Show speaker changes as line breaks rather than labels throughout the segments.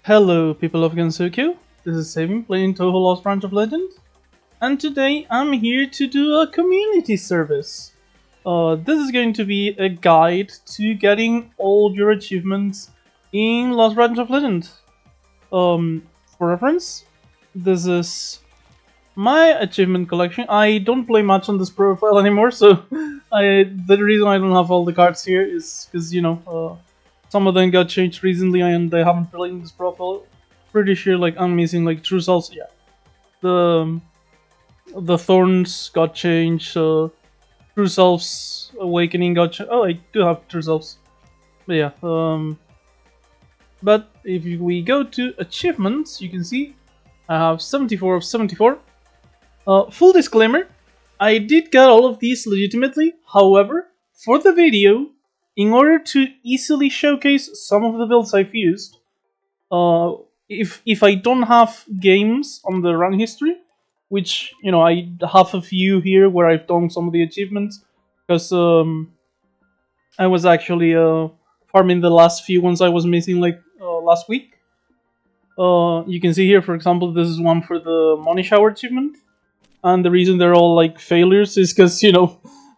Hello, people of Gensokyo. This is Saving playing Touhou Lost Branch of Legend, and today I'm here to do a community service. This is going to be a guide to getting all your achievements in Lost Branch of Legend. For reference, this is my achievement collection. I don't play much on this profile anymore, so the reason I don't have all the cards here is because some of them got changed recently and I haven't played in this profile. Pretty sure like I'm missing like True Selves. Yeah, the Thorns got changed. True Selves Awakening got changed. Oh, I do have True Selves. But yeah. But if we go to achievements, you can see I have 74 of 74. Full disclaimer, I did get all of these legitimately. However, for the video, in order to easily showcase some of the builds I've used, if I don't have games on the run history, which I have a few here where I've done some of the achievements, because I was actually farming the last few ones I was missing like last week. You can see here, for example, this is one for the money shower achievement, and the reason they're all like failures is because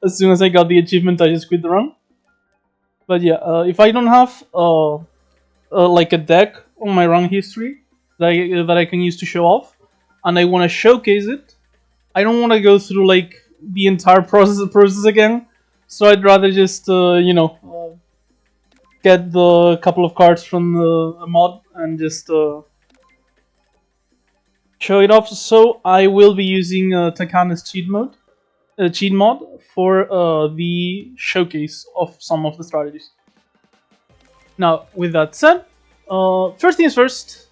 as soon as I got the achievement, I just quit the run. But yeah, if I don't have like a deck on my run history that I can use to show off, and I want to showcase it, I don't want to go through like the entire process again. So I'd rather just get the couple of cards from the mod and just show it off. So I will be using Takana's cheat mod for the showcase of some of the strategies. Now, with that said, first things first,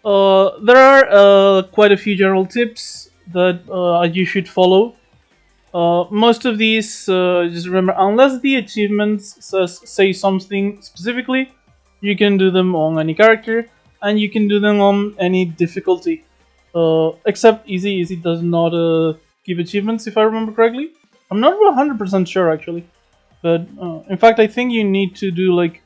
there are quite a few general tips that you should follow. Most of these, just remember, unless the achievements say something specifically, you can do them on any character, and you can do them on any difficulty. Except Easy. Easy does not give achievements, if I remember correctly. I'm not 100% sure, actually. But, in fact, I think you need to do, like,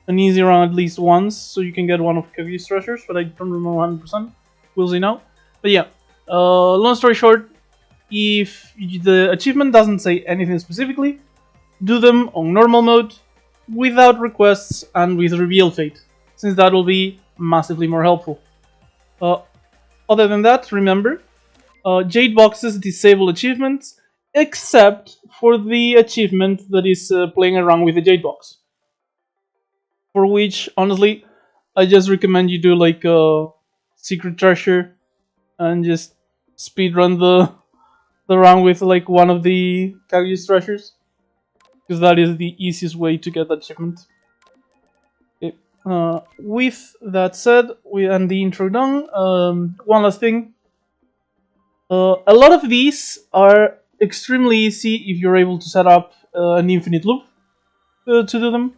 an easy run at least once, so you can get one of Kaguya's treasures, but I don't remember 100%. We'll see now. But yeah, long story short, if the achievement doesn't say anything specifically, do them on normal mode, without requests, and with reveal fate, since that will be massively more helpful. Other than that, remember, Jade boxes disable achievements, except for the achievement that is playing around with the Jade box. For which, honestly, I just recommend you do like a secret treasure and just speedrun the run with like one of the Kaguya's treasures, because that is the easiest way to get that achievement. Okay. With that said, we end the intro done. One last thing. A lot of these are extremely easy if you're able to set up an infinite loop to do them.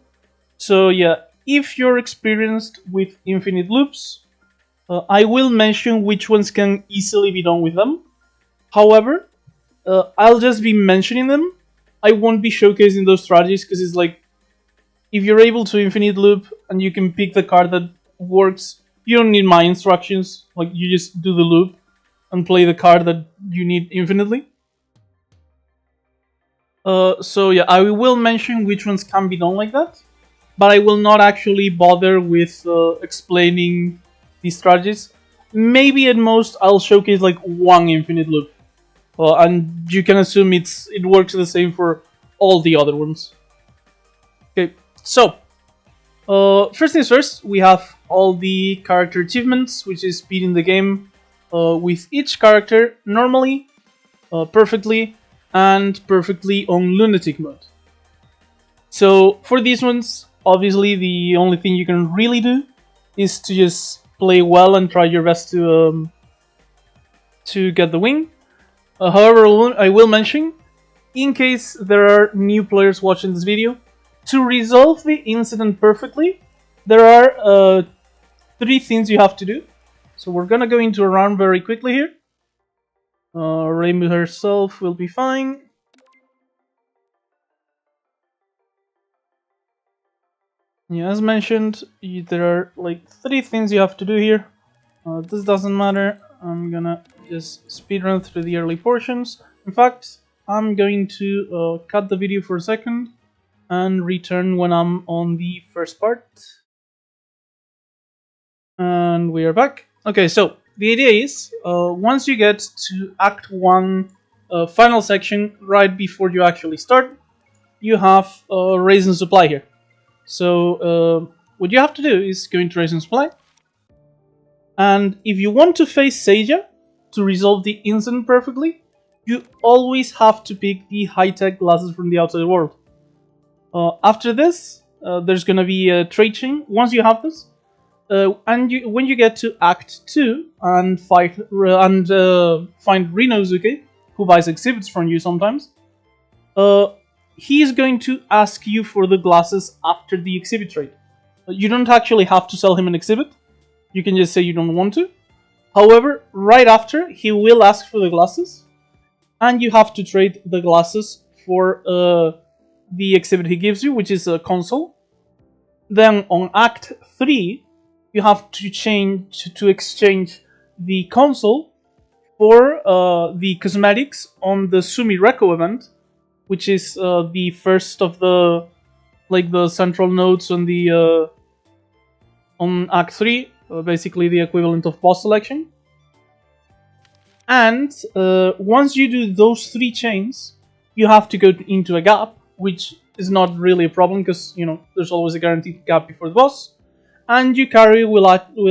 So yeah, if you're experienced with infinite loops, I will mention which ones can easily be done with them. However, I'll just be mentioning them. I won't be showcasing those strategies because it's like, if you're able to infinite loop and you can pick the card that works, you don't need my instructions. Like, you just do the loop and play the card that you need infinitely. So yeah, I will mention which ones can be done like that, but I will not actually bother with explaining these strategies. Maybe at most I'll showcase like one infinite loop, and you can assume it works the same for all the other ones. Okay, so first things first, we have all the character achievements, which is beating the game with each character normally, perfectly, and perfectly on lunatic mode. So for these ones, obviously the only thing you can really do is to just play well and try your best to get the win. However, I will mention, in case there are new players watching this video, to resolve the incident perfectly, there are 3 things you have to do. So we're gonna go into a round very quickly here. Reimu herself will be fine. Yeah, as mentioned, there are like 3 things you have to do here. This doesn't matter. I'm gonna just speedrun through the early portions. In fact, I'm going to cut the video for a second and return when I'm on the first part. And we are back. Okay, so the idea is once you get to Act 1 final section right before you actually start, you have raise and supply here. So what you have to do is go into raise and supply. And if you want to face Seiya to resolve the incident perfectly, you always have to pick the high-tech glasses from the outside world. After this, there's gonna be a trade chain. Once you have this, when you get to Act 2 and find Rinosuke, who buys exhibits from you sometimes, he's going to ask you for the glasses after the exhibit trade. You don't actually have to sell him an exhibit. You can just say you don't want to. However, right after, he will ask for the glasses, and you have to trade the glasses for the exhibit he gives you, which is a console. Then on Act 3, you have to exchange the console for the cosmetics on the Sumi Reko event, which is the first of the central nodes on the on Act 3, basically the equivalent of boss selection. And once you do those 3 chains, you have to go into a gap, which is not really a problem because there's always a guaranteed gap before the boss. And Yukari will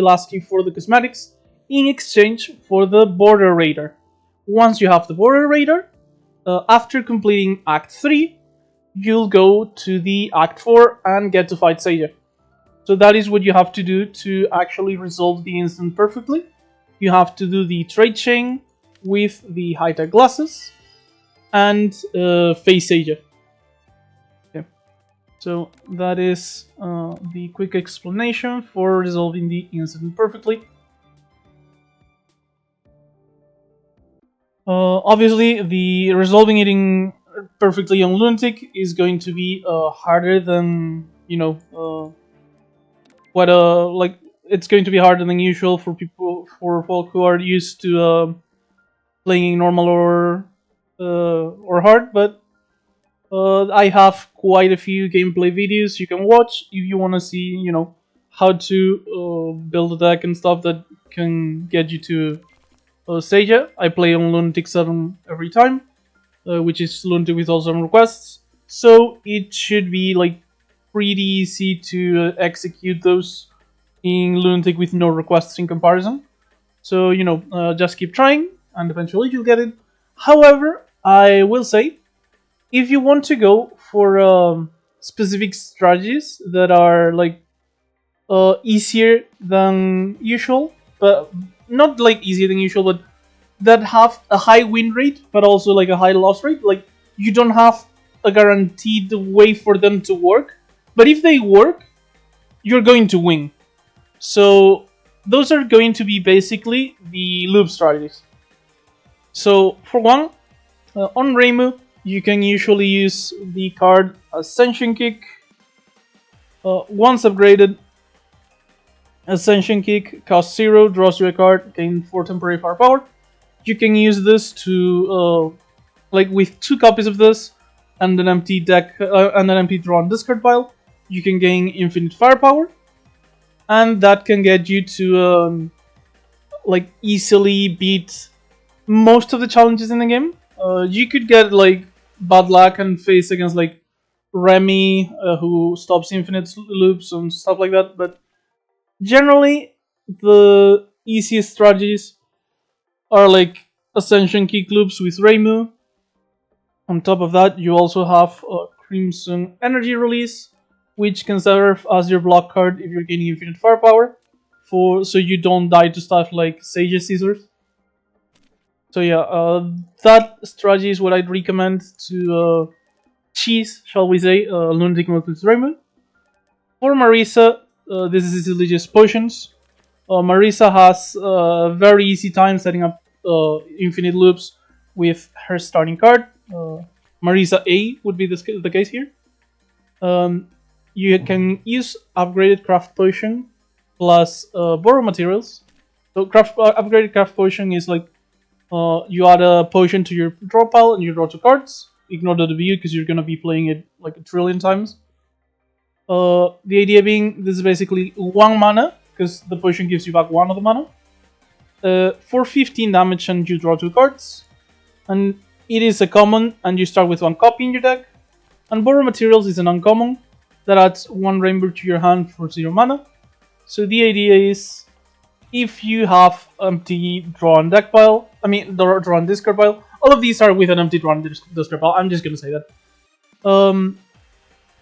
ask you for the cosmetics in exchange for the border radar. Once you have the border radar, after completing Act 3, you'll go to the Act 4 and get to fight Seiya. So that is what you have to do to actually resolve the incident perfectly. You have to do the trade chain with the high-tech glasses and face Seiya. Okay. So that is the quick explanation for resolving the incident perfectly. Obviously, the resolving it perfectly on lunatic is going to be harder than it's going to be harder than usual for folk who are used to playing normal or hard, but I have quite a few gameplay videos you can watch if you want to see how to build a deck and stuff that can get you to Seiya. I play on Lunatic 7 every time, which is Lunatic with all 7 requests, so it should be pretty easy to execute those in Lunatic with no requests in comparison. So just keep trying, and eventually you'll get it. However, I will say, if you want to go for specific strategies that are easier than usual, but not easier than usual, but that have a high win rate, but also a high loss rate, you don't have a guaranteed way for them to work, but if they work, you're going to win. So those are going to be basically the loop strategies. So for one, on Reimu, you can usually use the card Ascension Kick. Once upgraded, Ascension Kick costs 0, draws you a card, gain 4 temporary firepower. You can use this to, with 2 copies of this and an empty deck and an empty drawn discard pile, you can gain infinite firepower, and that can get you to easily beat most of the challenges in the game. You could get bad luck and face against Remy, who stops infinite loops and stuff like that, but generally the easiest strategies are Ascension Kick loops with Reimu. On top of that, you also have Crimson Energy Release, which can serve as your block card if you're gaining infinite firepower, so you don't die to stuff like Sage Scissors. So yeah, that strategy is what I'd recommend to cheese, shall we say, Lunatic mode with Reimu. For Marisa, this is easily just potions. Marisa has a very easy time setting up infinite loops with her starting card. Marisa A would be the case here. you can use upgraded craft potion plus borrow materials. So upgraded craft potion is like you add a potion to your draw pile and you draw 2 cards. Ignore the W because you're gonna be playing it like a trillion times. The idea being this is basically 1 mana because the potion gives you back 1 of the mana. For 15 damage and you draw 2 cards. And it is a common and you start with 1 copy in your deck. And borrow materials is an uncommon that adds 1 Reimu to your hand for 0 mana. So the idea is if you have empty draw and deck pile, draw and discard pile, all of these are with an empty draw and discard pile, I'm just gonna say that.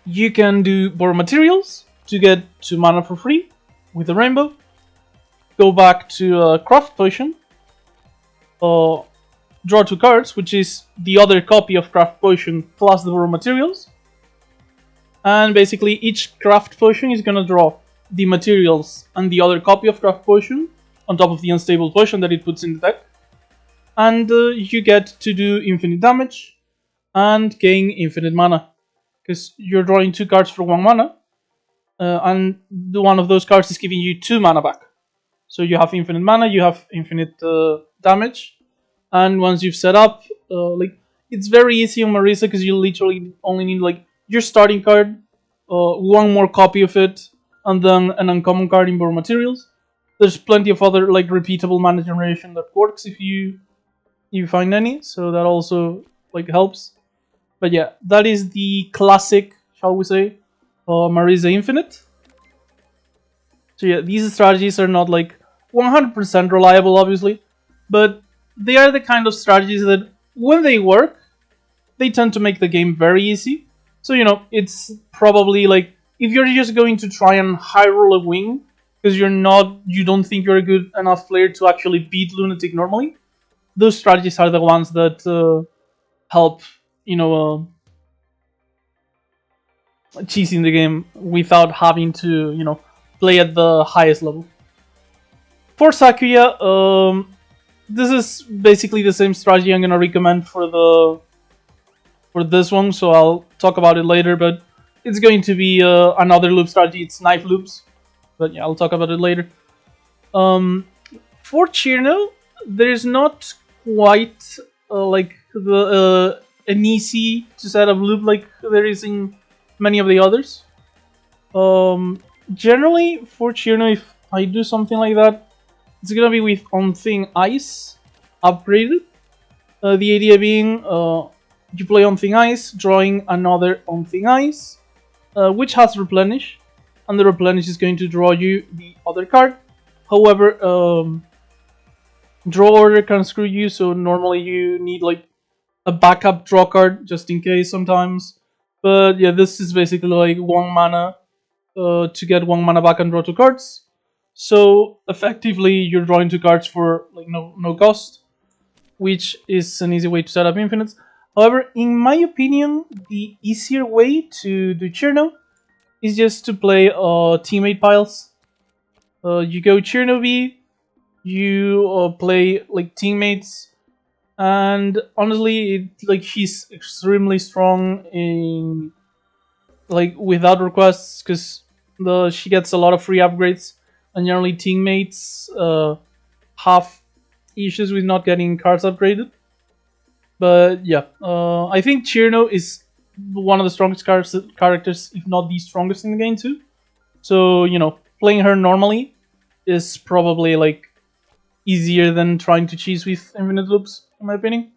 You can do borrow materials to get 2 mana for free with a rainbow. Go back to craft potion. Draw 2 cards, which is the other copy of craft potion plus the borrow materials. And basically each craft potion is gonna draw the materials and the other copy of craft potion on top of the unstable potion that it puts in the deck. And you get to do infinite damage and gain infinite mana. Because you're drawing 2 cards for 1 mana. And one of those cards is giving you 2 mana back. So you have infinite mana, you have infinite damage. And once you've set up, it's very easy on Marisa because you literally only need your starting card, 1 more copy of it, and then an uncommon card in borrow materials. There's plenty of other repeatable mana generation that works if you find any, so that also helps. But yeah, that is the classic, shall we say, Marisa Infinite. So yeah, these strategies are not 100% reliable, obviously, but they are the kind of strategies that when they work, they tend to make the game very easy. So it's probably if you're just going to try and high roll a win because you don't think you're a good enough player to actually beat Lunatic normally, those strategies are the ones that help cheesing the game without having to play at the highest level. For Sakuya, this is basically the same strategy I'm gonna recommend for this one, so I'll talk about it later. But it's going to be another loop strategy. It's knife loops, but yeah, I'll talk about it later. For Cirno, there's not quite an easy to set up loop like there is in many of the others. Generally, for Cirno, if I do something like that, it's gonna be with On Thing Ice upgraded. The idea being you play On Thing Ice, drawing another On Thing Ice, which has Replenish, and the Replenish is going to draw you the other card. However, draw order can screw you, so normally you need a backup draw card just in case sometimes. But yeah, this is basically 1 mana to get 1 mana back and draw 2 cards. So effectively, you're drawing 2 cards for no cost, which is an easy way to set up infinites. However, in my opinion, the easier way to do Cirno is just to play teammate piles. You go Cirno V, you play teammates, and honestly, she's extremely strong in without requests because she gets a lot of free upgrades. And generally, teammates have issues with not getting cards upgraded. But yeah, I think Cirno is one of the strongest characters, if not the strongest in the game too. So playing her normally is probably easier than trying to cheese with infinite loops, in my opinion.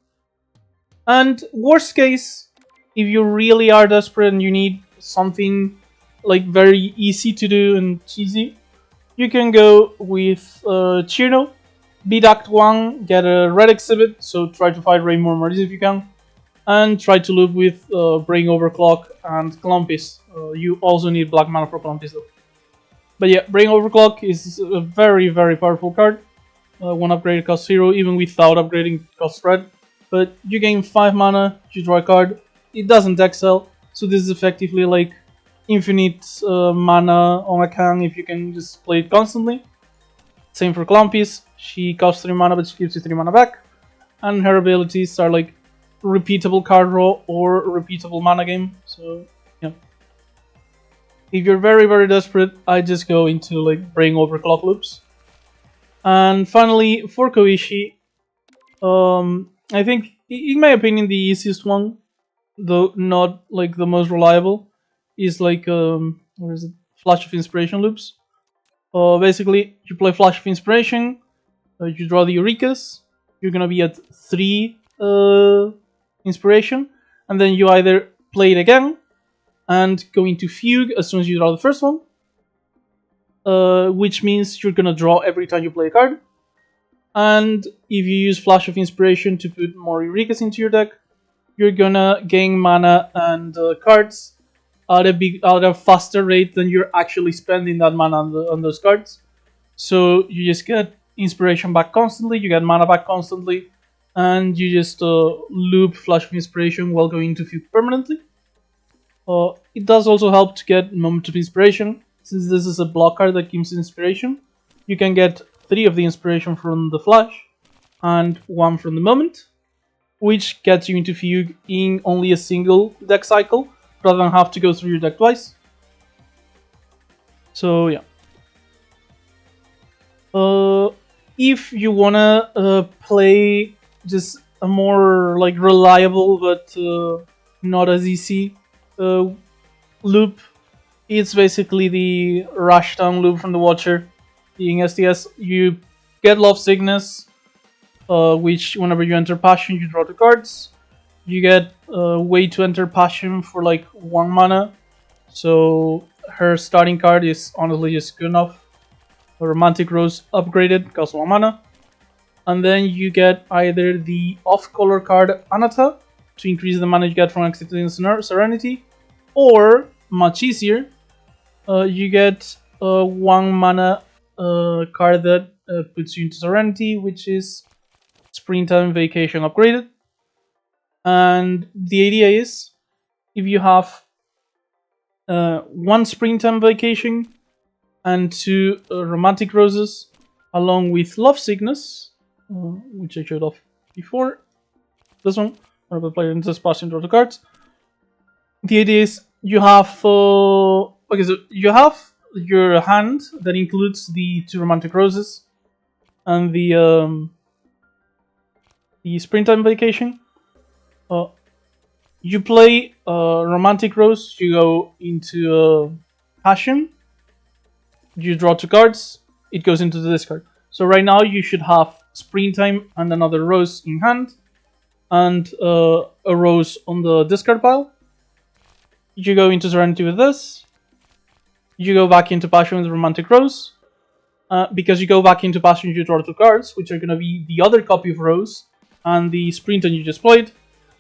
And worst case, if you really are desperate and you need something very easy to do and cheesy, you can go with Cirno, beat Act 1, get a red exhibit, so try to fight Reimu or Marisa if you can, and try to loop with Bring Overclock and Clumpis. You also need black mana for Clumpis though. But yeah, Bring Overclock is a very, very powerful card. 1 upgrade costs 0, even without upgrading costs red. But you gain 5 mana, you draw a card, it doesn't excel, so this is effectively infinite mana on a can if you can just play it constantly. Same for Clumpis, she costs 3 mana but she gives you 3 mana back. And her abilities are repeatable card draw or repeatable mana game, so yeah. If you're very, very desperate, I just go into like brain overclock loops. And finally, for Koishi, I think, in my opinion, the easiest one, though not like the most reliable, is like what is it? Flash of Inspiration loops. Basically, you play Flash of Inspiration, you draw the Eurekas, you're gonna be at 3 inspiration, and then you either play it again and go into Fugue as soon as you draw the first one, which means you're gonna draw every time you play a card. And if you use Flash of Inspiration to put more Eurekas into your deck, you're gonna gain mana and cards at a faster rate than you're actually spending that mana on those cards. So you just get inspiration back constantly, you get mana back constantly, and you just loop Flash of Inspiration while going to Fugue permanently. It does also help to get Moment of Inspiration. Since this is a block card that gives inspiration, you can get 3 of the inspiration from the Flash and 1 from the Moment, which gets you into Fugue in only a single deck cycle, rather than have to go through your deck twice. So yeah. If you wanna play just a more like reliable but not as easy loop, it's basically the Rushdown loop from the Watcher. Being STS, you get Love Sickness, which whenever you enter Passion, you draw 2 cards. You get a way to enter Passion for like 1 mana, so her starting card is honestly just good enough. A Romantic Rose upgraded, costs 1 mana. And then you get either the off-color card Anata, to increase the mana you get from exiting Serenity, or, much easier, you get 1 mana card that puts you into Serenity, which is Springtime Vacation upgraded. And the idea is, if you have 1 Springtime Vacation and 2 Romantic Roses, along with Love Sickness, which I showed off before, this one, whenever the player enters Passion, draw 2 cards. The idea is you have okay, so you have your hand that includes the 2 Romantic Roses and the Springtime Vacation. You play Romantic Rose, you go into Passion, you draw 2 cards, it goes into the discard. So right now you should have Springtime and another Rose in hand, and a Rose on the discard pile. You go into Serenity with this, you go back into Passion with Romantic Rose. Because you go back into Passion, you draw 2 cards, which are going to be the other copy of Rose and the Springtime you just played.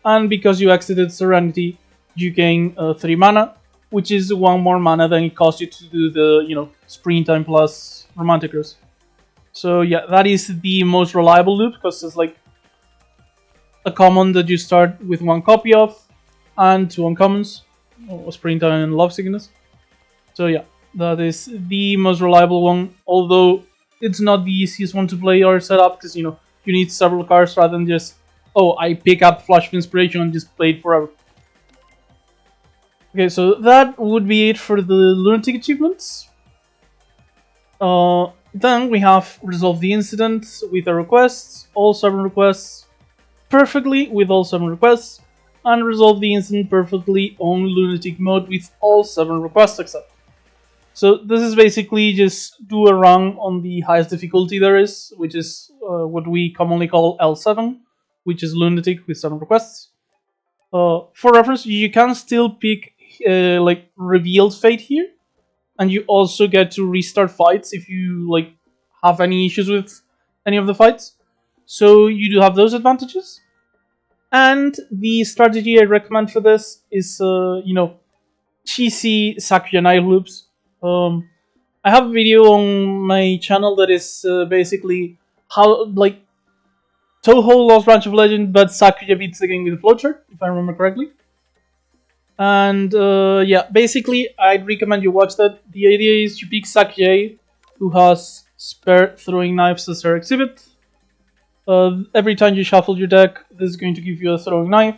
And because you exited Serenity, you gain 3 mana, which is 1 more mana than it costs you to do the, Springtime plus Romantic Rose. So yeah, that is the most reliable loop, because it's like a common that you start with 1 copy of, and 2 uncommons, Springtime and Love Sickness. So yeah, that is the most reliable one, although it's not the easiest one to play or set up, because you need several cards rather than just, oh, I pick up Flash of Inspiration and just play it forever. Okay, so that would be it for the Lunatic Achievements. Then we have Resolve the Incident with a request, all 7 requests, perfectly with all 7 requests, and Resolve the Incident perfectly on Lunatic mode with all 7 requests accepted. So this is basically just do a run on the highest difficulty there is, which is what we commonly call L7, which is Lunatic with 7 requests. For reference, you can still pick like Revealed Fate here, and you also get to restart fights if you like have any issues with any of the fights. So you do have those advantages. And the strategy I recommend for this is, cheesy Sakuya knife loops. I have a video on my channel that is basically how, like, Touhou Lost Branch of Legend, but Sakuya beats the game with a flowchart, if I remember correctly. And yeah, basically, I'd recommend you watch that. The idea is you pick Sakuya, who has Spare Throwing Knives as her exhibit. Every time you shuffle your deck, this is going to give you a throwing knife.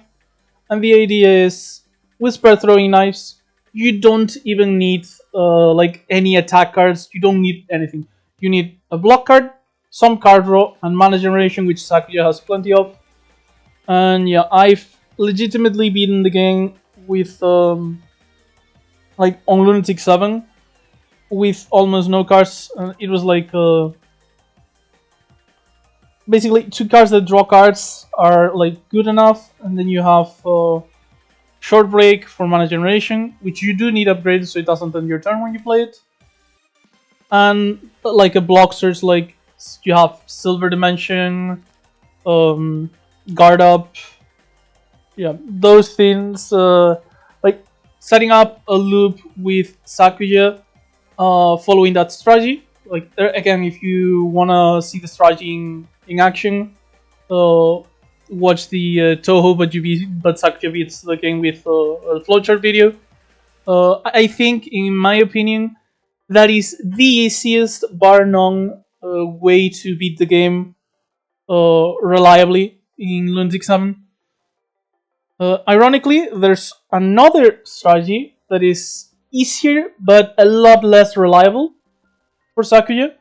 And the idea is, with Spare Throwing Knives, you don't even need like any attack cards. You don't need anything. You need a block card, some card draw, and mana generation, which Sakuya has plenty of. And yeah, I've legitimately beaten the game with like on Lunatic 7 with almost no cards. It was like basically 2 cards that draw cards are like good enough, and then you have Short Break for mana generation, which you do need upgraded so it doesn't end your turn when you play it. And like a block search, like you have Silver Dimension, Guard Up, yeah, those things. Like setting up a loop with Sakuya, following that strategy. Like again, if you wanna see the strategy in action, watch the Touhou but Sakuya beats the game with a flowchart video. I think, in my opinion, that is the easiest, bar none, way to beat the game reliably in Lunatic 7. Ironically, there's another strategy that is easier but a lot less reliable for Sakuya,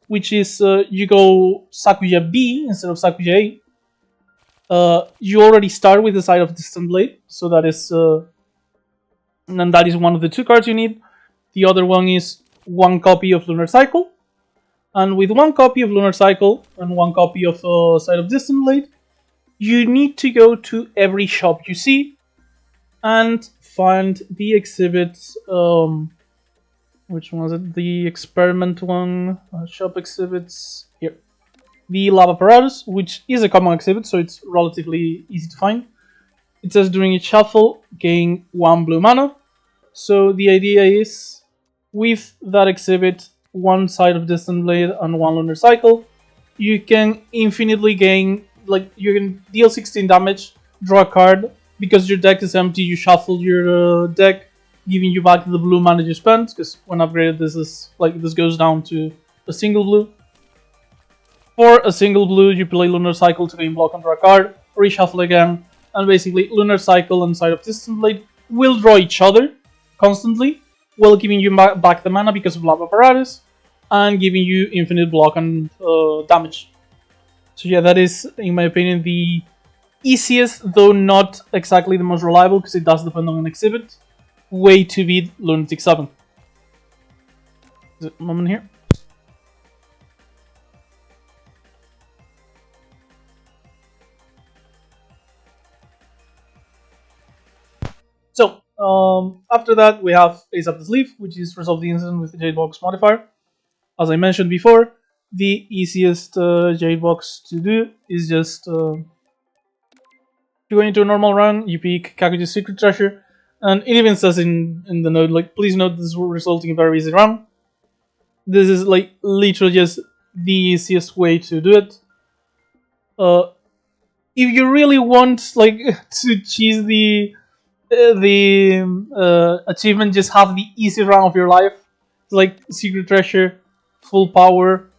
which is you go Sakuya B instead of Sakuya A. You already start with the Side of Distant Blade, so that is and that is one of the 2 cards you need. The other one is 1 copy of Lunar Cycle, and with 1 copy of Lunar Cycle and 1 copy of Side of Distant Blade, you need to go to every shop you see and find the exhibits. Which one was it? The experiment one. Shop exhibits. Here. The Lava Apparatus, which is a common exhibit, so it's relatively easy to find. It says during each shuffle, gain 1 blue mana. So the idea is, with that exhibit, 1 Side of Distant Blade and 1 Lunar Cycle, you can infinitely gain, like, you can deal 16 damage, draw a card. Because your deck is empty, you shuffle your deck, giving you back the blue mana you spent, because when upgraded this goes down to a single blue. For a single blue, you play Lunar Cycle to gain block and draw a card, reshuffle again, and basically Lunar Cycle and Side of Distant Blade will draw each other constantly, while giving you back the mana because of Lava Apparatus, and giving you infinite block and damage. So yeah, that is, in my opinion, the easiest, though not exactly the most reliable, because it does depend on an exhibit, way to beat Lunatic 7. Is it a moment here? So, after that we have Ace Up the Sleeve, which is resolve the incident with the Jade Box modifier. As I mentioned before, the easiest Jade Box to do is just you go into a normal run, you pick Kakuji's Secret Treasure, and it even says in the note, like, please note this will result in a very easy run. This is like literally just the easiest way to do it. If you really want like to cheese the achievement, just have the easy run of your life. It's like Secret Treasure, full power.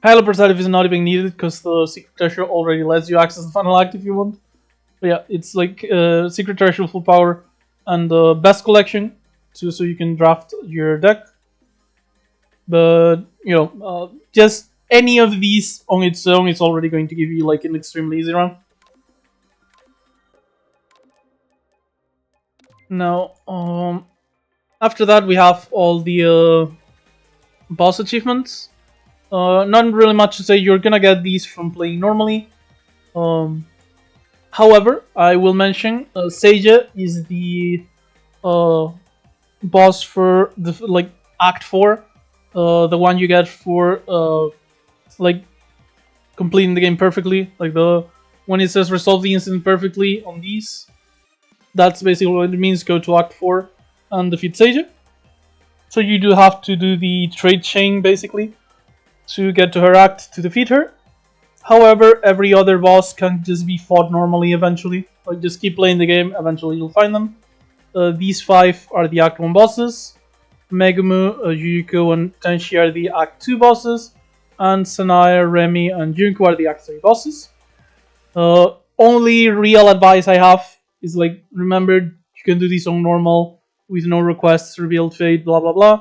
Hyper is not even needed because the Secret Treasure already lets you access the final act if you want. But yeah, it's like Secret Treasure, full power, and best collection too, so you can draft your deck. But you know, just any of these on its own, it's already going to give you like an extremely easy run. Now, after that we have all the boss achievements. Not really much to say. You're gonna get these from playing normally. However, I will mention Seiya is the boss for the Act 4, the one you get for like completing the game perfectly. Like the when it says resolve the incident perfectly on these, that's basically what it means. Go to Act 4 and defeat Seiya. So you do have to do the trade chain basically to get to her act to defeat her. However, every other boss can just be fought normally eventually. Like, just keep playing the game, eventually you'll find them. These 5 are the Act 1 bosses. Megumu, Yuyuko, and Tenshi are the Act 2 bosses. And Sanaya, Remi, and Junko are the Act 3 bosses. Only real advice I have is, like, remember, you can do these on normal with no requests, revealed fate, blah blah blah.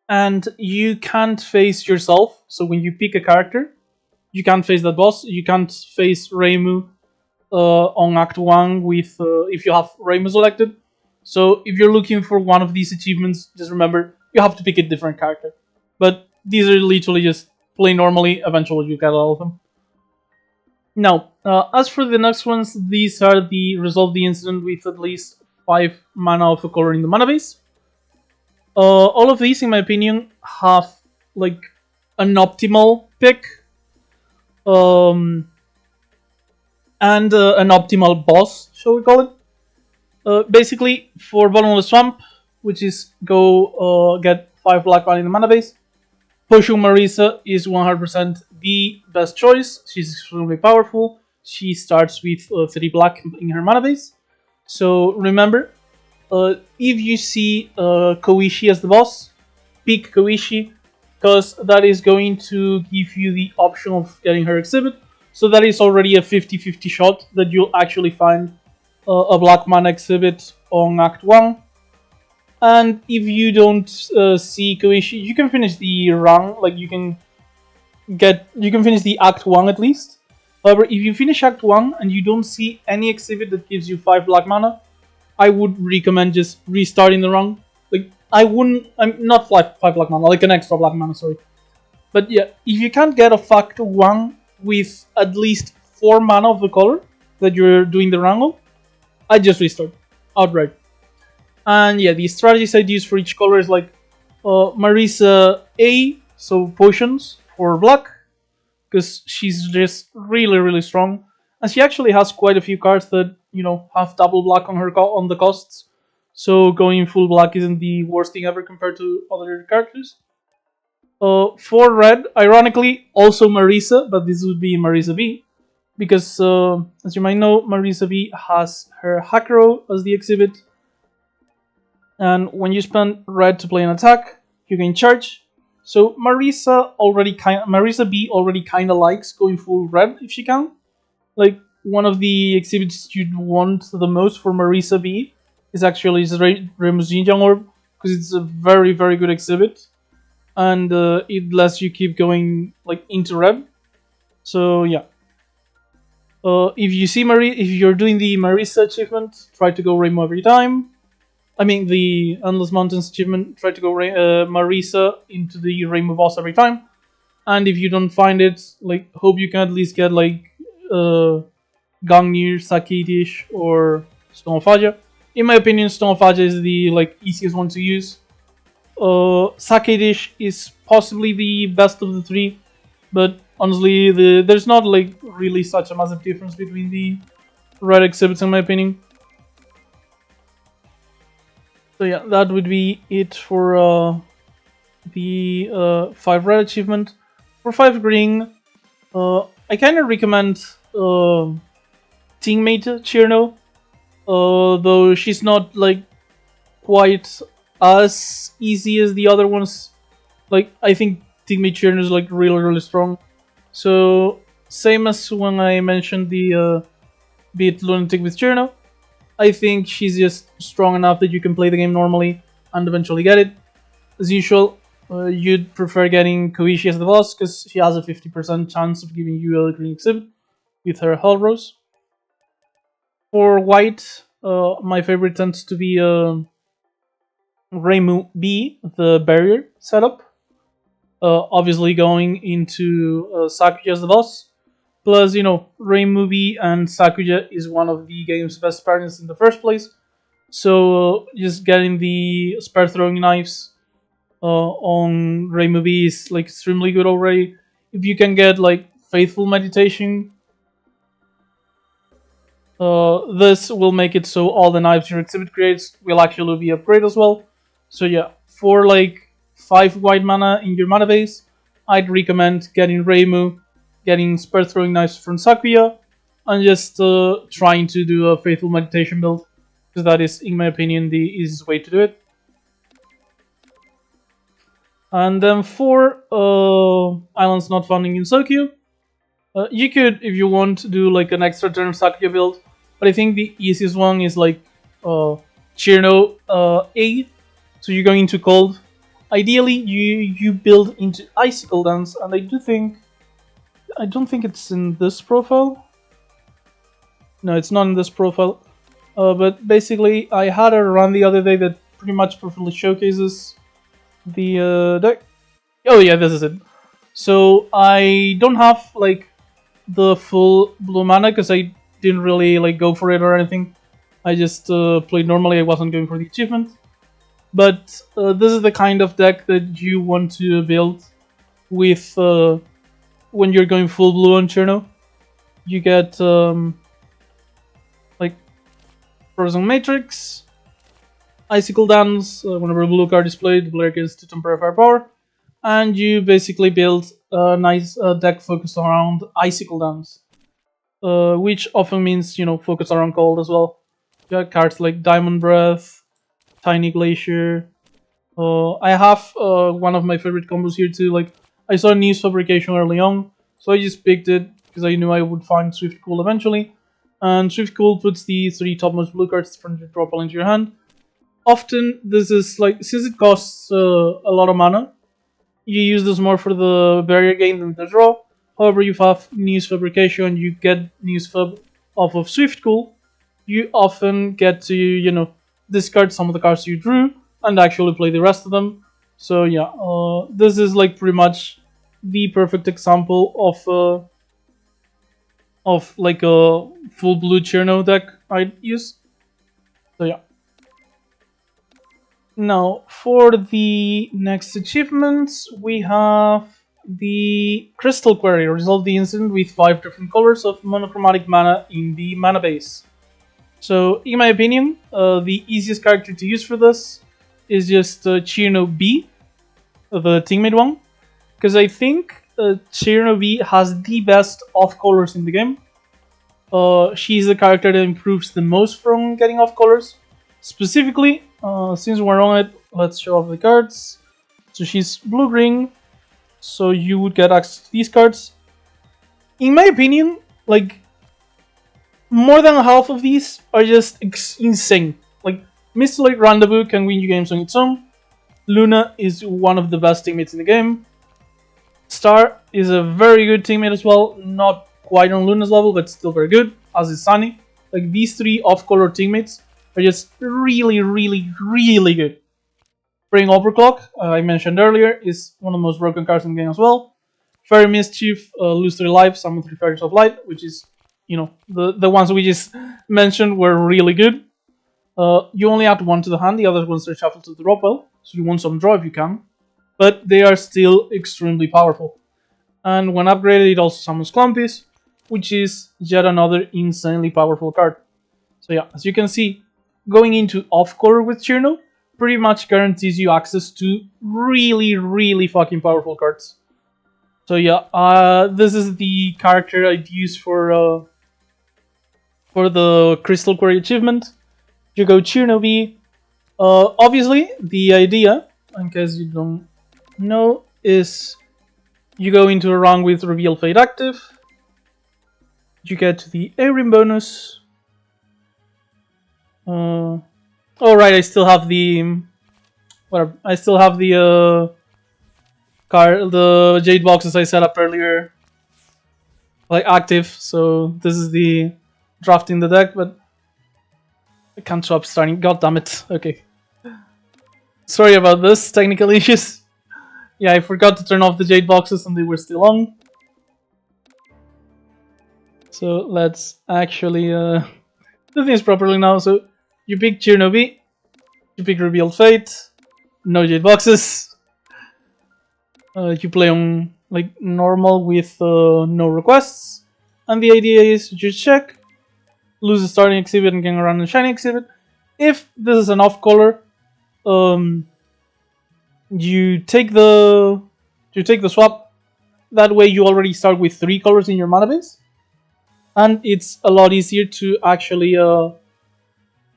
And you can't face yourself. So when you pick a character, you can't face that boss. You can't face Reimu on Act 1 with if you have Reimu selected. So if you're looking for one of these achievements, just remember you have to pick a different character. But these are literally just play normally. Eventually you get all of them. Now, as for the next ones, these are the resolve the incident with at least 5 mana of a color in the mana base. All of these, in my opinion, have like an optimal pick. And an optimal boss, shall we call it? Basically, for Bottomless Swamp, which is go get 5 black mana in the mana base, pushing Marisa is 100% the best choice. She's extremely powerful. She starts with 3 black in her mana base. So remember, if you see Koishi as the boss, pick Koishi, because that is going to give you the option of getting her exhibit. So that is already a 50-50 shot that you'll actually find a black mana exhibit on Act 1. And if you don't see Koishi, you can finish the run, like you can finish the Act 1 at least. However, if you finish Act 1 and you don't see any exhibit that gives you 5 black mana, I would recommend just restarting the run. Like, I'm not 5 black mana, like an extra black mana, sorry. But yeah, if you can't get a Act 1 with at least 4 mana of the color that you're doing the run of, I just restart outright. And yeah, the strategies I'd use for each color is like Marisa A, so potions for black, because she's just really, really strong. And she actually has quite a few cards that, you know, have double black on her on the costs. So going full black isn't the worst thing ever compared to other characters. For red, ironically, also Marisa, but this would be Marisa B. Because, as you might know, Marisa B has her Hakuro as the exhibit. And when you spend red to play an attack, you can charge. So Marisa B already kind of likes going full red if she can. Like, one of the exhibits you'd want the most for Marisa B is actually Reimu's Jinjang Orb, because it's a very, very good exhibit. And it lets you keep going like into red. So yeah. If you're doing the Marisa achievement, try to go Reimu every time. I mean the Endless Mountains achievement, try to go Marisa into the Reimu boss every time. And if you don't find it, like, hope you can at least get like Gangnir, Sakeidish, or Stone of Faja. In my opinion, Stone of Faja is the like easiest one to use. Sakeidish is possibly the best of the 3, but honestly, there's not like really such a massive difference between the red exhibits in my opinion. So yeah, that would be it for the 5 red achievement. For 5 green, I kind of recommend teammate Cirno, though she's not like quite as easy as the other ones. Like, I think teammate Cirno is like really, really strong. So same as when I mentioned the beat lunatic with Cirno, I think she's just strong enough that you can play the game normally and eventually get it. As usual, you'd prefer getting Koishi as the boss because she has a 50% chance of giving you a green exhibit with her Hell Rose. For white, my favorite tends to be Reimu B, the barrier setup. Obviously going into Sakuya as the boss. Plus, you know, Reimu B and Sakuya is one of the game's best partners in the first place. So just getting the spare throwing knives on Reimu B is like extremely good already. If you can get like Faithful Meditation, this will make it so all the knives your exhibit creates will actually be upgraded as well. So yeah, for like 5 white mana in your mana base, I'd recommend getting Reimu, getting spare throwing knives from Sakuya, and just trying to do a Faithful Meditation build, because that is, in my opinion, the easiest way to do it. And then for islands not found in Gensokyo, you could, if you want, do like an extra turn Sakuya build, but I think the easiest one is like Cirno A, so you're going into cold. Ideally, you build into icicle dance, and I don't think it's in this profile. No, it's not in this profile. But basically, I had a run the other day that pretty much perfectly showcases the deck. Oh yeah, this is it. So I don't have like the full blue mana because I didn't really like go for it or anything. I just played normally. I wasn't going for the achievement. But this is the kind of deck that you want to build with when you're going full blue on Cirno. You get like Frozen Matrix, Icicle Dance. Whenever a blue card is played, the player gets to temporary firepower, and you basically build a nice deck focused around Icicle Dance, which often means focus around cold as well. You got cards like Diamond Breath, Tiny Glacier. I have one of my favorite combos here too. Like I saw News Fabrication early on, so I just picked it because I knew I would find Swift Cool eventually. And Swift Cool puts the 3 topmost blue cards from your draw pile into your hand. Often this is like, since it costs a lot of mana, you use this more for the barrier gain than the draw. However, you have News Fabrication, you get News Fab off of Swift Cool. You often get to discard some of the cards you drew and actually play the rest of them. So yeah, this is like pretty much the perfect example of like a full blue Cirno deck I'd use. So yeah. Now for the next achievements, we have the Crystal Query. Resolve the incident with 5 different colors of monochromatic mana in the mana base. So, in my opinion, the easiest character to use for this is just Cirno B, the teammate one, because I think Cirno B has the best off colors in the game. She's the character that improves the most from getting off colors. Specifically, since we're on it, let's show off the cards. So she's blue-green, so you would get access to these cards. In my opinion, like, more than half of these are just insane. Like, Mr. Late Rendezvous can win you games on its own. Luna is one of the best teammates in the game. Star is a very good teammate as well. Not quite on Luna's level, but still very good, as is Sunny. Like, these 3 off-color teammates are just really, really, really good. Bring Overclock, I mentioned earlier, is one of the most broken cards in the game as well. Fairy Mischief, lose 3 life, summon 3 Fairies of Light, which is the ones we just mentioned were really good. You only add 1 to the hand, the other ones are shuffled to the draw pile, so you want some draw if you can. But they are still extremely powerful. And when upgraded, it also summons Clumpies, which is yet another insanely powerful card. So yeah, as you can see, going into off-color with Cirno pretty much guarantees you access to really, really fucking powerful cards. So yeah, this is the character I'd use for the Crystal Query achievement. You go Cirno B. Obviously, the idea, in case you don't know, is you go into a round with Reveal Fate active. You get to the A-Ring bonus. Oh right, I still have the whatever. I still have the the Jade boxes I set up earlier, like active. So this is the drafting the deck, but I can't stop starting. God damn it. Okay. Sorry about this, technical issues. Yeah, I forgot to turn off the Jade boxes and they were still on. So let's actually do things properly now. So you pick Cirno B, you pick Reveal Fate, no Jade boxes. You play on like normal with no requests. And the idea is you check, lose a starting exhibit and gain a random shiny exhibit. If this is an off color, you take the swap. That way you already start with 3 colors in your mana base, and it's a lot easier to actually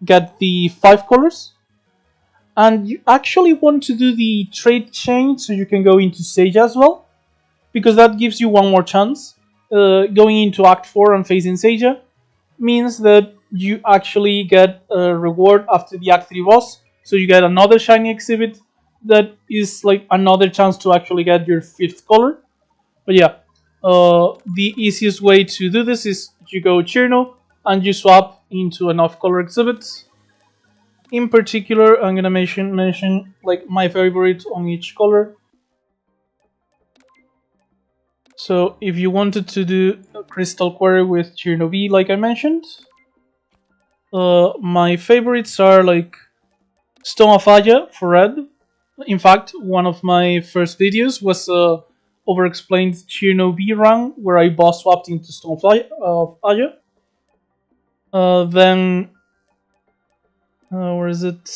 get the 5 colors. And you actually want to do the trade chain so you can go into Sage as well, because that gives you one more chance. Going into Act 4 and facing Sage means that you actually get a reward after the Act 3 boss. So you get another shiny exhibit that is like another chance to actually get your 5th color. But yeah, the easiest way to do this is you go Cirno and you swap into an off-color exhibit. In particular, I'm gonna mention like my favorite on each color. So if you wanted to do a crystal query with Cirno V, like I mentioned, my favorites are like Stone of Aya for red. In fact, one of my first videos was over-explained Cirno V run where I boss swapped into Stone of Aya. Then, where is it?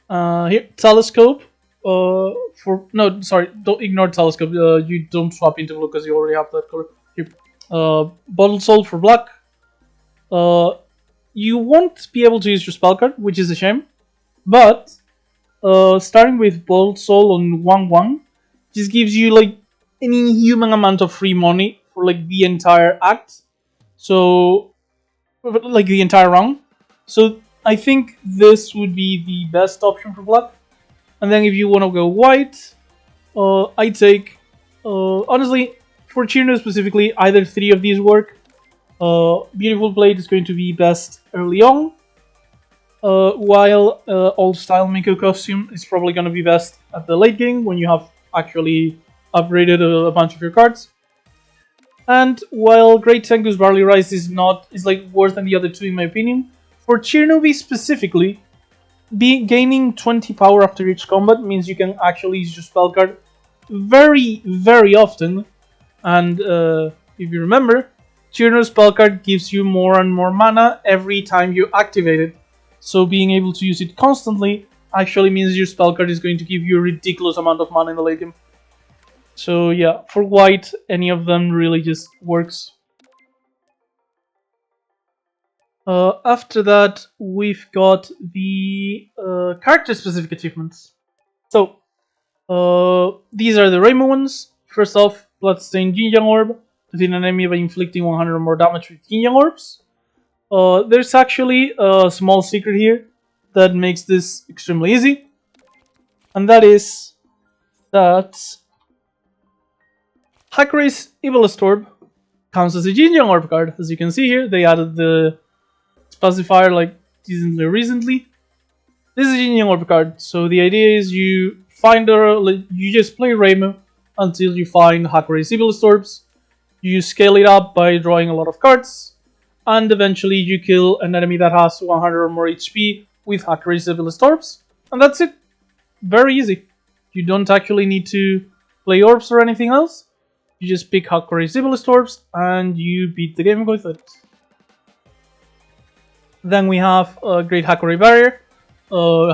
Here, Telescope. Don't ignore Telescope. You don't swap into blue because you already have that color. Here, Bottle Soul for black. You won't be able to use your spell card, which is a shame. But starting with Bottle Soul on 1/1 just gives you like an inhuman amount of free money for like the entire act. So, like the entire round. So I think this would be the best option for black. And then if you want to go white, I take honestly for Cirno specifically, either 3 of these work. Beautiful Blade is going to be best early on, while Old Style Miko Costume is probably going to be best at the late game when you have actually upgraded a bunch of your cards. And while Great Tengu's Barley Rice is like worse than the other 2 in my opinion, for Cirno V specifically, gaining 20 power after each combat means you can actually use your spell card very, very often. And if you remember, Cirno's spell card gives you more and more mana every time you activate it. So being able to use it constantly actually means your spell card is going to give you a ridiculous amount of mana in the late game. So yeah, for white, any of them really just works. After that, we've got the character-specific achievements. So, these are the Reimu ones. First off, Bloodstained Yin-Yang Orb. Defeat an enemy by inflicting 100 or more damage with Yin-Yang Orbs. There's actually a small secret here that makes this extremely easy. And that is that Hakurai's Evilest Orb counts as a Yin-Yang Orb card. As you can see here, they added the specifier like decently recently. This is a Yin-Yang Orb card, so the idea is you just play Reimu until you find Hakurai's Evilest Orbs. You scale it up by drawing a lot of cards, and eventually you kill an enemy that has 100 or more HP with Hakurai's Evilest Orbs, and that's it. Very easy. You don't actually need to play orbs or anything else. You just pick Hakurai's Evilest Orbs and you beat the game with it. Then we have a Great Hakurai Barrier,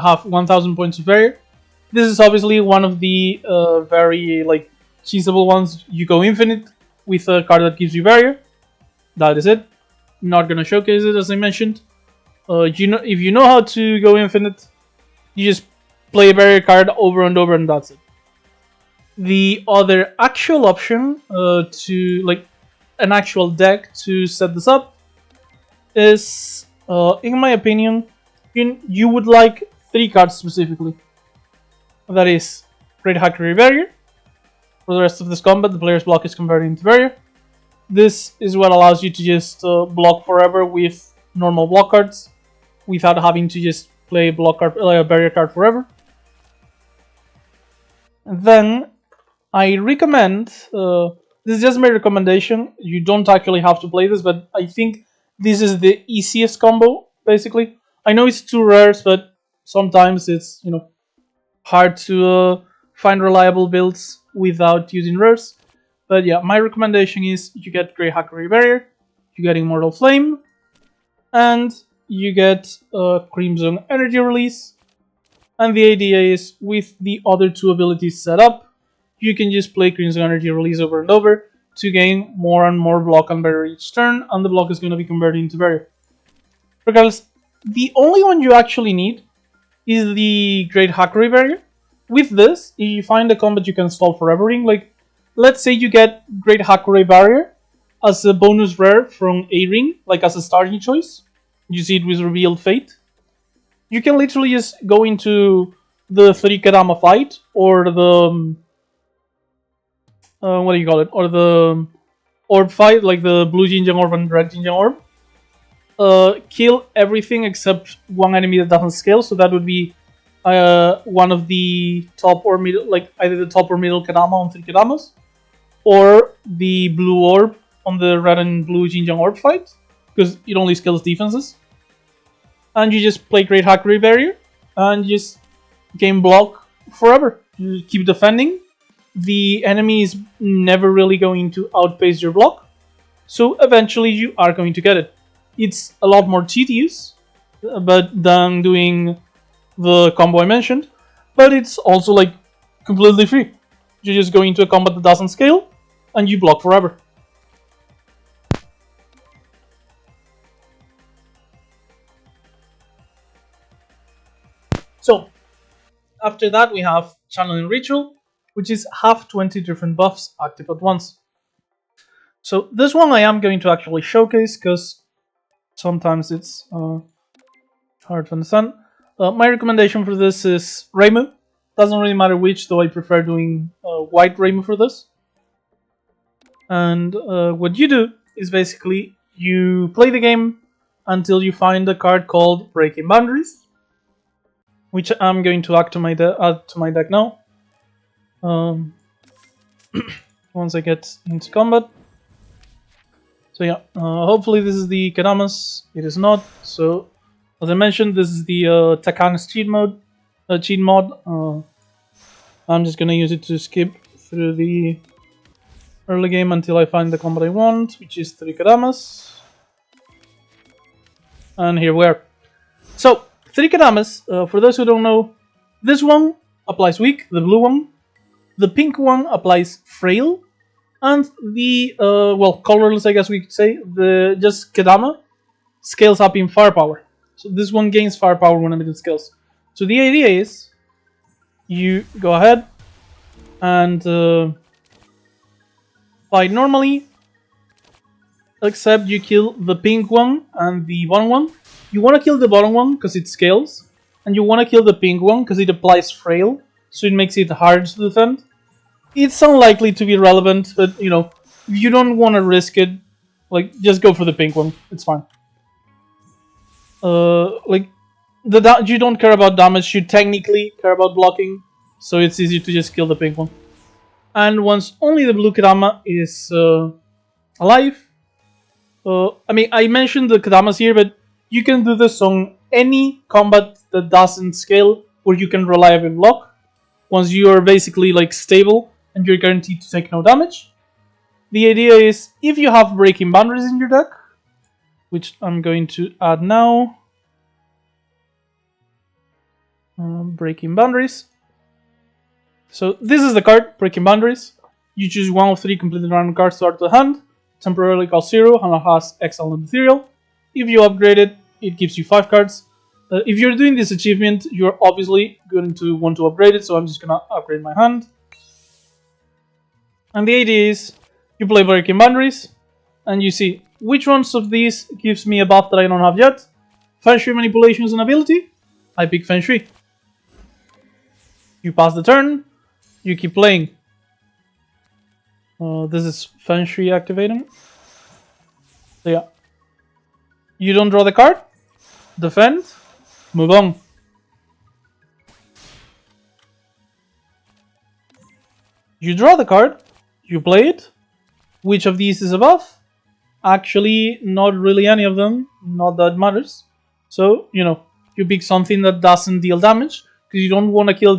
have 1000 points of barrier. This is obviously one of the very like cheesable ones. You go infinite with a card that gives you barrier. That is it. Not gonna showcase it as I mentioned. If you know how to go infinite, you just play a barrier card over and over and that's it. The other actual option to like an actual deck to set this up is, in my opinion, you would like 3 cards specifically. That is Great Hakurai Barrier. For the rest of this combat, the player's block is converted into barrier. This is what allows you to just block forever with normal block cards, without having to just play a barrier card forever. And then I recommend, this is just my recommendation, you don't actually have to play this, but I think this is the easiest combo, basically. I know it's 2 rares, but sometimes it's, hard to find reliable builds without using rares. But yeah, my recommendation is you get Great Hakurai Barrier, you get Immortal Flame, and you get Crimson Energy Release. And the idea is, with the other 2 abilities set up, you can just play Crimson Energy Release over and over to gain more and more block and barrier each turn, and the block is going to be converted into barrier. Regardless, the only one you actually need is the Great Hakurai Barrier. With this, if you find a combat you can stall forever in, like, let's say you get Great Hakurai Barrier, as a bonus rare from a ring, like as a starting choice. You see it with Revealed Fate. You can literally just go into the 3 Kadama fight, or the what do you call it, or the orb fight, like the blue Jinjang orb and red Jinjang orb. Kill everything except one enemy that doesn't scale, so that would be one of the top or middle, like either the top or middle Kadama on 3 Kadamas, or the blue orb on the red and blue Jinjang orb fight, because it only scales defenses. And you just play Great Hakurai Barrier, and just game block forever. You keep defending. The enemy is never really going to outpace your block, so eventually you are going to get it. It's a lot more tedious than doing the combo I mentioned, but it's also like completely free. You just go into a combat that doesn't scale, and you block forever. So, after that we have Channeling Ritual, which is have 20 different buffs active at once. So this one I am going to actually showcase, because sometimes it's hard to understand. My recommendation for this is Reimu. Doesn't really matter which, though I prefer doing white Reimu for this. And what you do is basically you play the game until you find a card called Breaking Boundaries, which I'm going to add to my deck now. Once I get into combat. So yeah, hopefully this is the Kadamas. It is not. So as I mentioned, this is the Takana's cheat mod. I'm just gonna use it to skip through the early game until I find the combat I want, which is 3 Kadamas. And here we are. So 3 Kadamas, for those who don't know, this one applies weak, the blue one. The pink one applies frail. And the, colorless, I guess we could say, the just Kadama scales up in firepower. So this one gains firepower whenever it scales. So the idea is, you go ahead and fight normally, except you kill the pink one and the bottom one. You want to kill the bottom one because it scales, and you want to kill the pink one because it applies frail, so it makes it hard to defend. It's unlikely to be relevant, but you know, if you don't want to risk it, like, just go for the pink one. It's fine. You don't care about damage, you technically care about blocking, so it's easy to just kill the pink one. And once only the blue Kadama is alive, I mentioned the Kadamas here, but you can do this on any combat that doesn't scale, where you can reliably block. Once you are basically like stable and you're guaranteed to take no damage. The idea is, if you have Breaking Boundaries in your deck, which I'm going to add now. Breaking Boundaries. So this is the card, Breaking Boundaries. You choose one of 3 completely random cards to add to the hand. Temporarily costs 0 and it has Exile and Ethereal. If you upgrade it, it gives you 5 cards. If you're doing this achievement, you're obviously going to want to upgrade it, so I'm just gonna upgrade my hand. And the idea is, you play Breaking Boundaries, and you see which ones of these gives me a buff that I don't have yet. Feng Shui Manipulation is an ability. I pick Feng Shui. You pass the turn, you keep playing. This is Feng Shui activating. So yeah. You don't draw the card, defend, move on. You draw the card, you play it. Which of these is a buff? Actually, not really any of them. Not that matters. So, you know, you pick something that doesn't deal damage, because you don't want to kill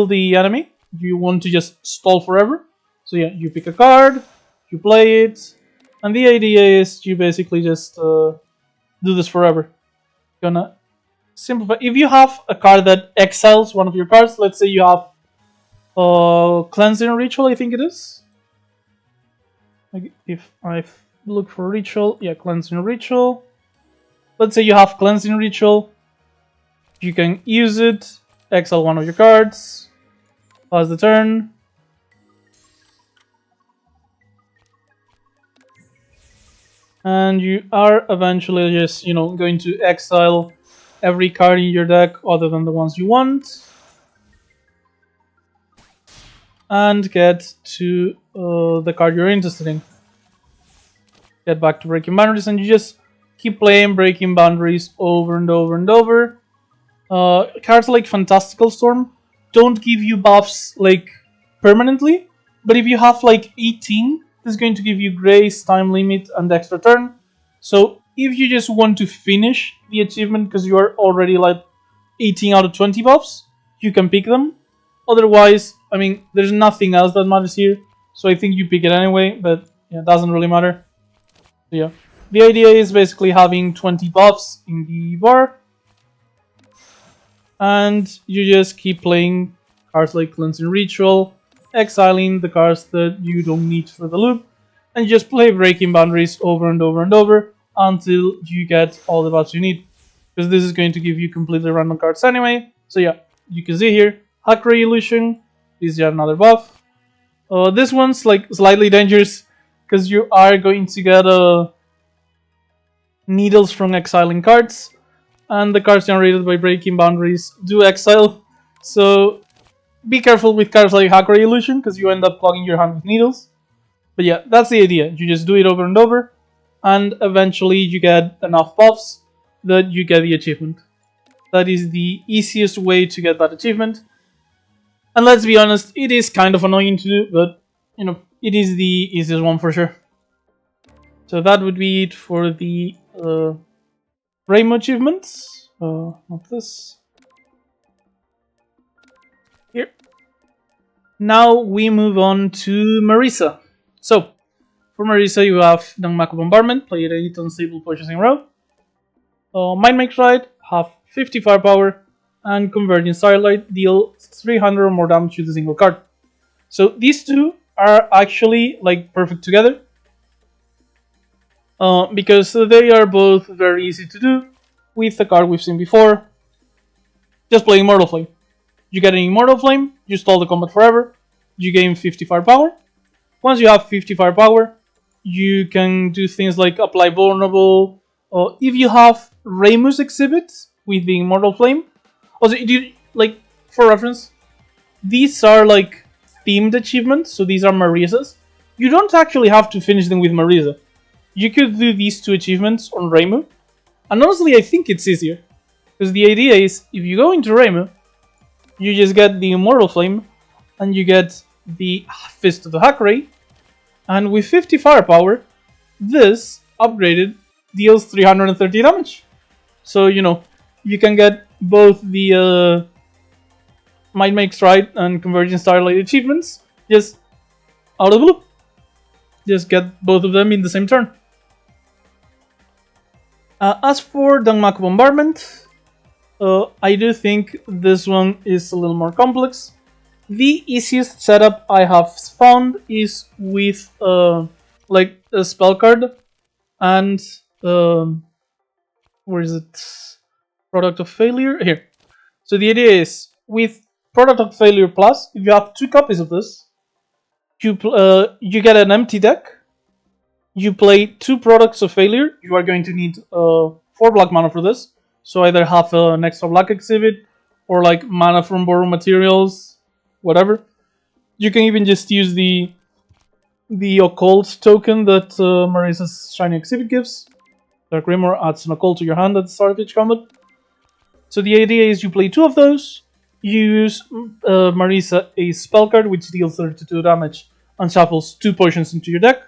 the enemy. You want to just stall forever. So yeah, you pick a card, you play it, and the idea is you basically just do this forever. Gonna simplify. If you have a card that exiles one of your cards, let's say you have Cleansing Ritual, I think it is. If I look for Ritual, yeah, Cleansing Ritual. Let's say you have Cleansing Ritual. You can use it, exile one of your cards, pass the turn. And you are eventually just, going to exile every card in your deck other than the ones you want. And get to the card you're interested in. Get back to Breaking Boundaries, and you just keep playing Breaking Boundaries over and over and over. Cards like Fantastical Storm don't give you buffs like permanently, but if you have like 18, this is going to give you Grace, Time Limit, and extra turn. So if you just want to finish the achievement because you are already like 18 out of 20 buffs, you can pick them. Otherwise, I mean, there's nothing else that matters here, so I think you pick it anyway, but yeah, it doesn't really matter. So yeah, the idea is basically having 20 buffs in the bar, and you just keep playing cards like Cleansing Ritual, exiling the cards that you don't need for the loop, and you just play Breaking Boundaries over and over and over until you get all the buffs you need, because this is going to give you completely random cards anyway. So yeah, you can see here, Hackray Illusion is yet another buff. This one's like slightly dangerous because you are going to get needles from exiling cards, and the cards generated by Breaking Boundaries do exile. So be careful with cards like Hackray Illusion because you end up clogging your hand with needles. But yeah, that's the idea. You just do it over and over, and eventually you get enough buffs that you get the achievement. That is the easiest way to get that achievement. And let's be honest, it is kind of annoying to do, but it is the easiest one for sure. So that would be it for the Reimu achievements. Not this. Here. Now we move on to Marisa. So, for Marisa you have Danmaku Bombardment, play it 8 unstable potions in a row. Mind Make Ride, have 50 firepower, and Converging Starlight, deal 300 or more damage with a single card. So these two are actually like perfect together. Because they are both very easy to do with the card we've seen before. Just play Immortal Flame. You get an Immortal Flame, you stall the combat forever, you gain 50 firepower. Once you have 50 firepower, you can do things like apply Vulnerable. If you have Reimu's exhibit with the Immortal Flame, also, like for reference, these are like themed achievements, so these are Marisa's. You don't actually have to finish them with Marisa. You could do these two achievements on Reimu, and honestly I think it's easier. Because the idea is, if you go into Reimu, you just get the Immortal Flame, and you get the Fist of the Hackray, and with 50 firepower, this upgraded deals 330 damage. So, you can get both the Might Make Stride and Converging Starlight achievements just out of the blue. Just get both of them in the same turn. As for Danmaku Bombardment, I do think this one is a little more complex. The easiest setup I have found is with like a spell card and where is it? Product of Failure here. So the idea is, with Product of Failure Plus, if you have 2 copies of this, you get an empty deck. You play 2 Products of Failure. You are going to need 4 black mana for this. So either have an extra black exhibit or like mana from Borrow Materials, whatever. You can even just use the Occult token that Marisa's Shiny Exhibit gives. Dark Rimmer adds an Occult to your hand at the start of each combat. So the idea is you play 2 of those, you use Marisa a spell card which deals 32 damage and shuffles 2 potions into your deck,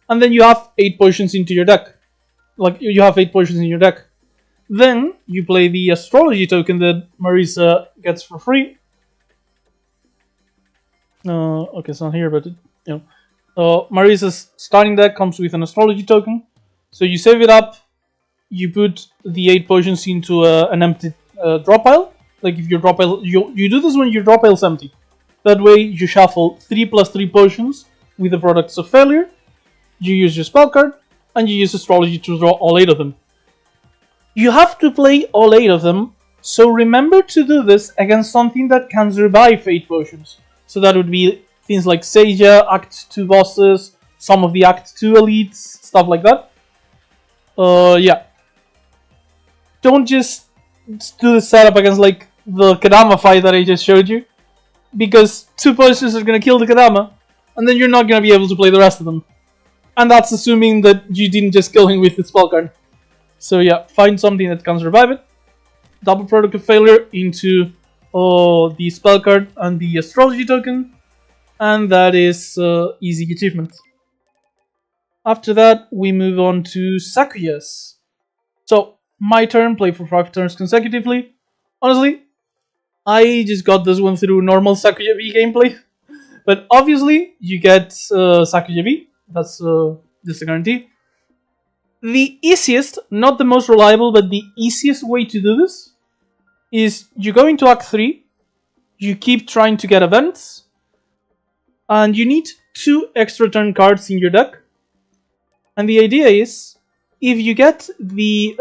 and then you have 8 potions into your deck. Like, you have 8 potions in your deck. Then you play the Astrology token that Marisa gets for free. Okay, it's not here, but Marisa's starting deck comes with an Astrology token. So you save it up, you put the 8 potions into an empty drop pile. Like if your drop pile, you do this when your drop pile is empty. That way you shuffle 3 plus 3 potions with the Products of Failure. You use your spell card, and you use Astrology to draw all 8 of them. You have to play all 8 of them, so remember to do this against something that can survive 8 potions. So that would be things like Seija, Act 2 bosses, some of the Act 2 elites, stuff like that. Yeah. Don't just do the setup against like the Kadama fight that I just showed you, because 2 potions are gonna kill the Kadama, and then you're not gonna be able to play the rest of them. And that's assuming that you didn't just kill him with the spell card. So yeah, find something that can survive it. Double product of failure into the spell card and the astrology token, and that is easy achievement. After that, we move on to Sakuya's. So my turn, play for 5 turns consecutively. Honestly, I just got this one through normal Sakuya V gameplay, but obviously you get Sakuya V. That's just a guarantee. The easiest, not the most reliable, but the easiest way to do this is you go into Act 3, you keep trying to get events, and you need 2 extra turn cards in your deck. And the idea is, if you get the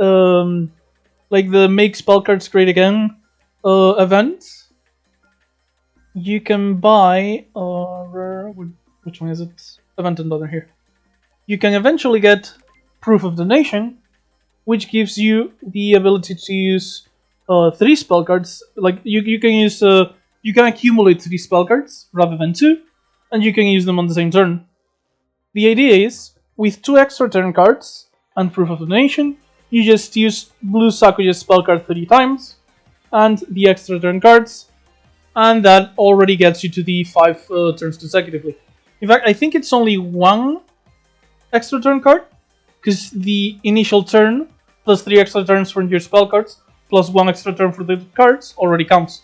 like the make spell cards great again event, you can buy which one is it? Event and other here. You can eventually get Proof of Donation, which gives you the ability to use 3 spell cards. Like you can use you can accumulate 3 spell cards rather than 2, and you can use them on the same turn. The idea is, with 2 extra turn cards and Proof of Donation, you just use blue Sakuya's spell card 3 times, and the extra turn cards, and that already gets you to the 5 turns consecutively. In fact, I think it's only 1 extra turn card, because the initial turn plus 3 extra turns from your spell cards plus 1 extra turn for the cards already counts.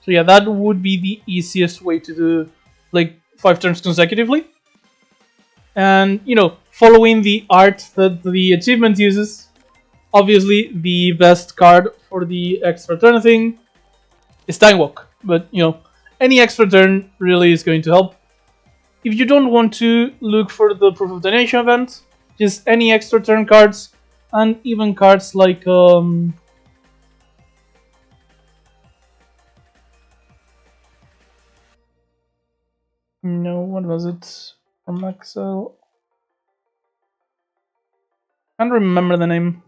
So yeah, that would be the easiest way to do like 5 turns consecutively. And you know, following the art that the achievement uses, obviously the best card for the extra turn thing is Time Walk. But you know, any extra turn really is going to help. If you don't want to look for the Proof of Donation event, just any extra turn cards, and even cards like no, what was it from Excel? Can't remember the name.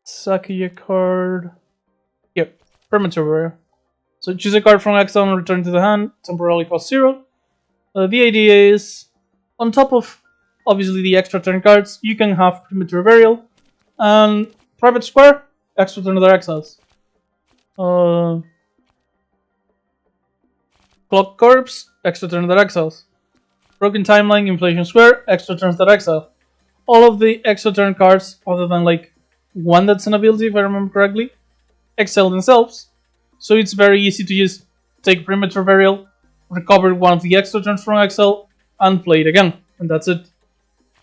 Sakuya card. Yep, Premature Warrior. So choose a card from Excel and return to the hand. Temporarily cost 0. The idea is, on top of obviously the extra turn cards, you can have Premature Burial and Private Square, extra turn other exiles. Clock Corpse, extra turn other exiles. Broken Timeline, Inflation Square, extra turns that exile. All of the extra turn cards, other than like one that's an ability, if I remember correctly, excel themselves. So it's very easy to just take Premature Burial, recover one of the extra turns from exile, and play it again. And that's it.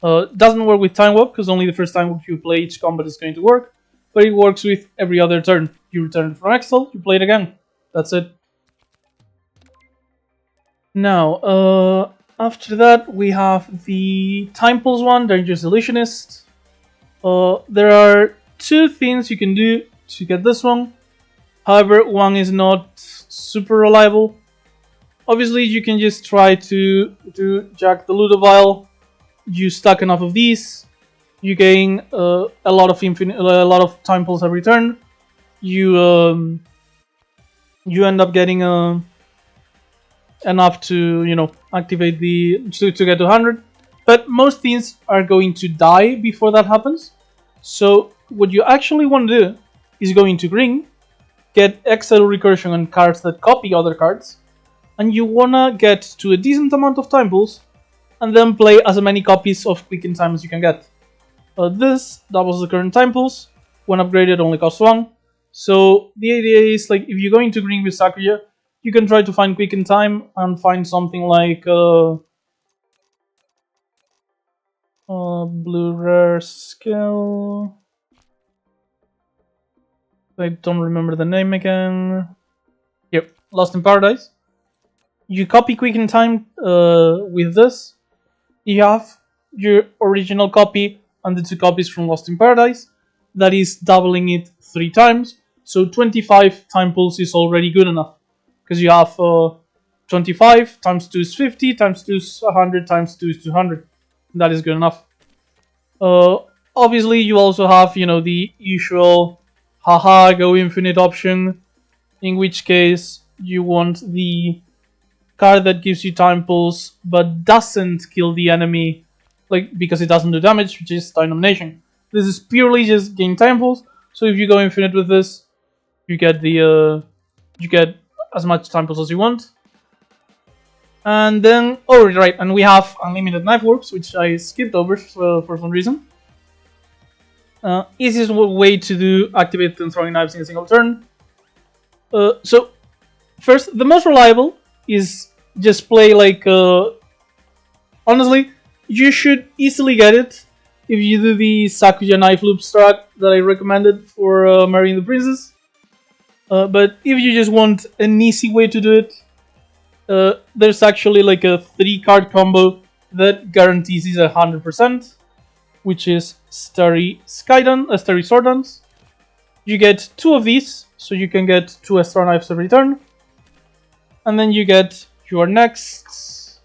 Doesn't work with Time Walk, because only the first time you play each combat is going to work. But it works with every other turn. You return it from exile, you play it again. That's it. Now, after that, we have the Time Pulse one, Dangerous Illusionist. There are 2 things you can do to get this one. However, one is not super reliable. Obviously, you can just try to do Jack the Ludovile. You stack enough of these, you gain a lot of time pulls every turn. You end up getting enough to activate to get to 100. But most things are going to die before that happens. So what you actually want to do is go into green, get Excel recursion on cards that copy other cards, and you wanna get to a decent amount of time pulls, and then play as many copies of Quicken Time as you can get. This doubles the current time pulls. When upgraded, only costs 1. So the idea is, like, if you go into green with Sakuya, you can try to find Quicken Time and find something like blue rare skill. I don't remember the name again. Here, Lost in Paradise. You copy Quicken Time with this. You have your original copy and the 2 copies from Lost in Paradise. That is doubling it 3 times. So 25 time pulls is already good enough. Because you have 25 times 2 is 50, times 2 is 100, times 2 is 200. that is good enough. Obviously, you also have, you know, the usual haha go infinite option, in which case you want the card that gives you time pulse but doesn't kill the enemy, like because it doesn't do damage, which is time domination. This is purely just gain time pulse. So if you go infinite with this, you get the you get as much time pulse as you want. And then, oh right, and we have unlimited knife warps, which I skipped over for some reason. Easiest way to do activate and throwing knives in a single turn. So first, the most reliable is just play like. Honestly, you should easily get it if you do the Sakuya knife loop strat that I recommended for marrying the princess. But if you just want an easy way to do it, there's actually like a 3-card combo that guarantees it 100%, which is Starry Sword Dance. You get 2 of these, so you can get 2 extra knives every turn. And then you get your next.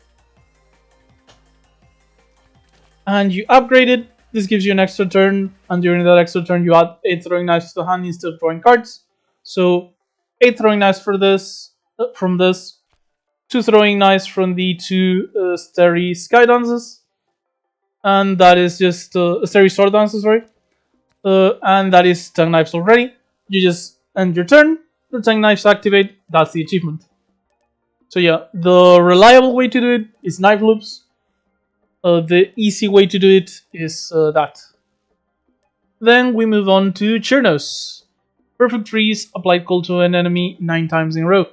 And you upgrade it. This gives you an extra turn, and during that extra turn you add 8 throwing knives to the hand instead of drawing cards. So 8 throwing knives for this, from this, 2 throwing knives from the 2 Starry Sky Dances, and that is just Starry Sword Dances, sorry. And that is 10 knives already. You just end your turn, the 10 knives activate, that's the achievement. So yeah, the reliable way to do it is knife loops. The easy way to do it is that. Then we move on to Cirno's. Perfect freeze, applied cold to an enemy 9 times in a row.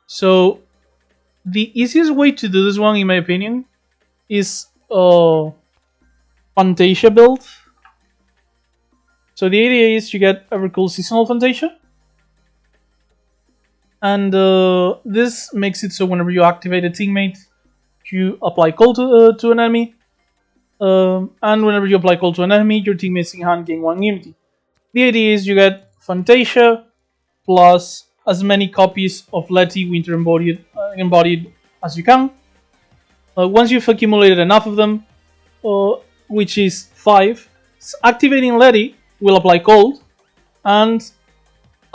So the easiest way to do this one, in my opinion, is Fantasia build. So the idea is you get Evercool Seasonal Fantasia. And this makes it so whenever you activate a teammate, you apply cold to an enemy. And whenever you apply cold to an enemy, your teammates in hand gain 1 immunity. The idea is you get Fantasia plus as many copies of Letty Winter embodied as you can. Once you've accumulated enough of them, which is 5, activating Letty will apply cold, and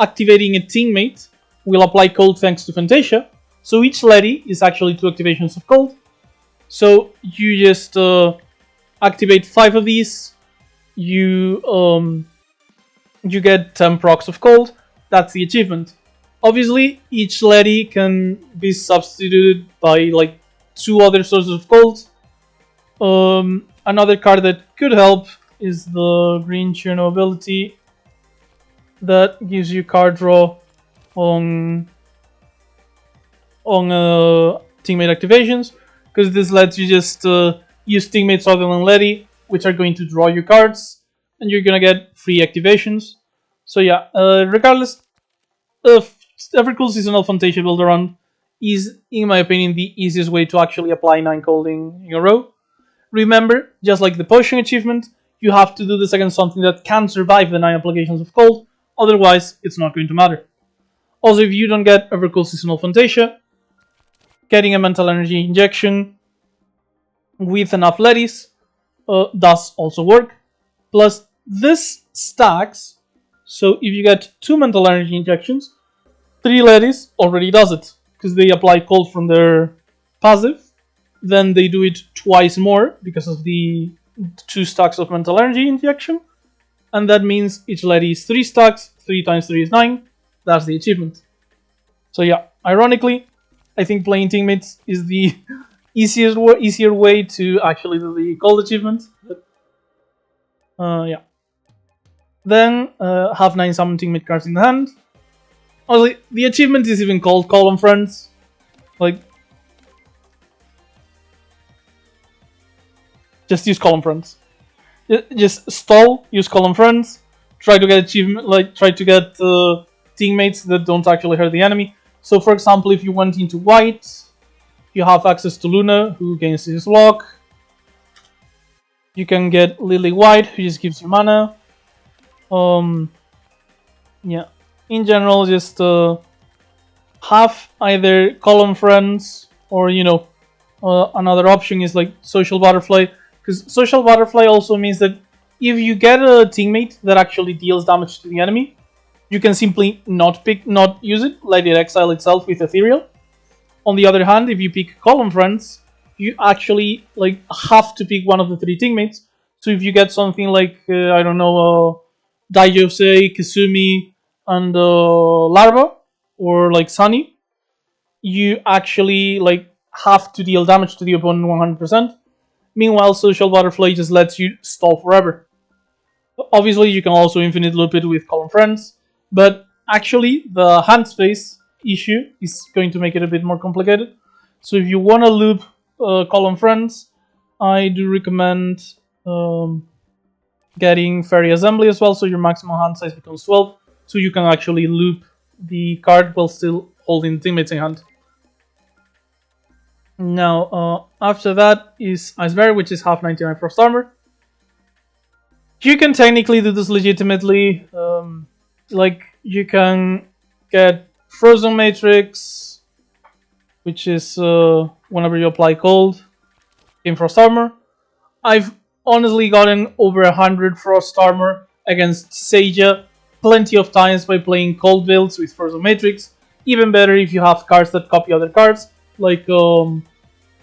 activating a teammate will apply cold thanks to Fantasia. So each Letty is actually 2 activations of cold. So you just activate 5 of these. You get 10 procs of cold. That's the achievement. Obviously, each Letty can be substituted by like 2 other sources of cold. Another card that could help is the green Cirno ability that gives you card draw on teammate activations, because this lets you just use teammates rather than Letty, which are going to draw you cards, and you're gonna get free activations. So yeah, regardless, every cool seasonal Fantasia build around is, in my opinion, the easiest way to actually apply 9 colding in a row. Remember, just like the potion achievement, you have to do this against something that can survive the 9 applications of cold, otherwise it's not going to matter. Also, if you don't get Evercool Seasonal Fantasia, getting a mental energy injection with enough Lettys does also work. Plus, this stacks, so if you get 2 mental energy injections, 3 Lettys already does it, because they apply cold from their passive. Then they do it twice more because of the 2 stacks of mental energy injection, and that means each Letty is 3 stacks, 3 times 3 is 9, that's the achievement. So yeah, ironically, I think playing teammates is the easier way to actually do the cold achievement. Yeah. Then have 9 summon teammate cards in the hand. Honestly, the achievement is even called Column Friends. Like, just use Column Friends. Just stall, use Column Friends. Try to get achievement, like try to get teammates that don't actually hurt the enemy. So, for example, if you went into white, you have access to Luna, who gains his lock. You can get Lily White, who just gives you mana. Yeah. In general, just have either Column Friends or, you know, another option is like Social Butterfly, Because Social Butterfly also means that if you get a teammate that actually deals damage to the enemy, you can simply not use it, let it exile itself with Ethereal. On the other hand, if you pick Column Friends, you actually have to pick one of the 3 teammates. So if you get something like I don't know, Daijose, Kasumi, and Larva, or like Sunny, you actually have to deal damage to the opponent 100%. Meanwhile, Social Butterfly just lets you stall forever. Obviously, you can also infinite loop it with Column Friends, but actually the hand space issue is going to make it a bit more complicated. So if you want to loop Column Friends, I do recommend getting Fairy Assembly as well, so your maximum hand size becomes 12, so you can actually loop the card while still holding the teammates in hand. Now, after that is Iceberg, which is half 99 Frost Armor. You can technically do this legitimately. You can get Frozen Matrix, which is whenever you apply cold in Frost Armor. I've honestly gotten over 100 Frost Armor against Seiya plenty of times by playing cold builds with Frozen Matrix. Even better if you have cards that copy other cards, like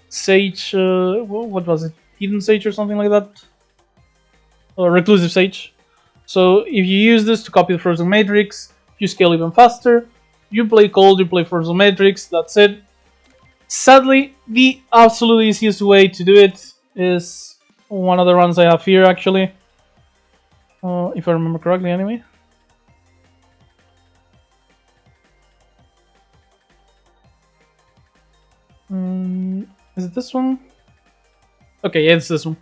Sage, what was it? Hidden Sage or something like that? Or Reclusive Sage. So if you use this to copy the Frozen Matrix, you scale even faster. You play cold, you play Frozen Matrix, that's it. Sadly, the absolute easiest way to do it is one of the runs I have here, actually. If I remember correctly, anyway. Is it this one? Okay, yeah, it's this one.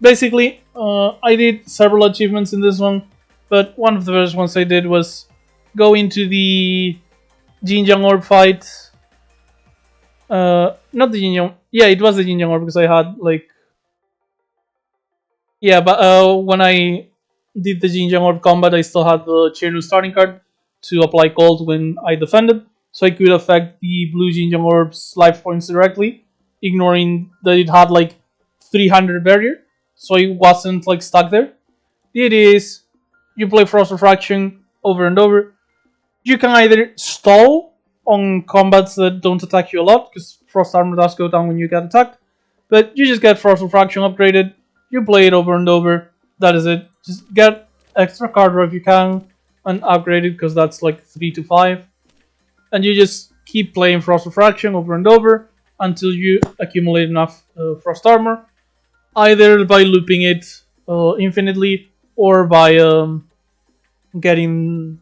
Basically, I did several achievements in this one, but one of the first ones I did was go into the Jinjang Orb fight. Not the Jinjang. Yeah, it was the Jinjang Orb because I had yeah, but when I did the Jinjang Orb combat, I still had the Cirno starting card to apply cold when I defended, so I could affect the blue Jinjang Orb's life points directly, ignoring that it had 300 barrier, so it wasn't stuck there. The idea is you play Frost Refraction over and over. You can either stall on combats that don't attack you a lot, because Frost Armor does go down when you get attacked, but you just get Frost Refraction upgraded, you play it over and over, that is it. Just get extra card draw if you can, and upgrade it, because that's 3 to 5. And you just keep playing Frost Refraction over and over until you accumulate enough Frost Armor, either by looping it infinitely, or by getting...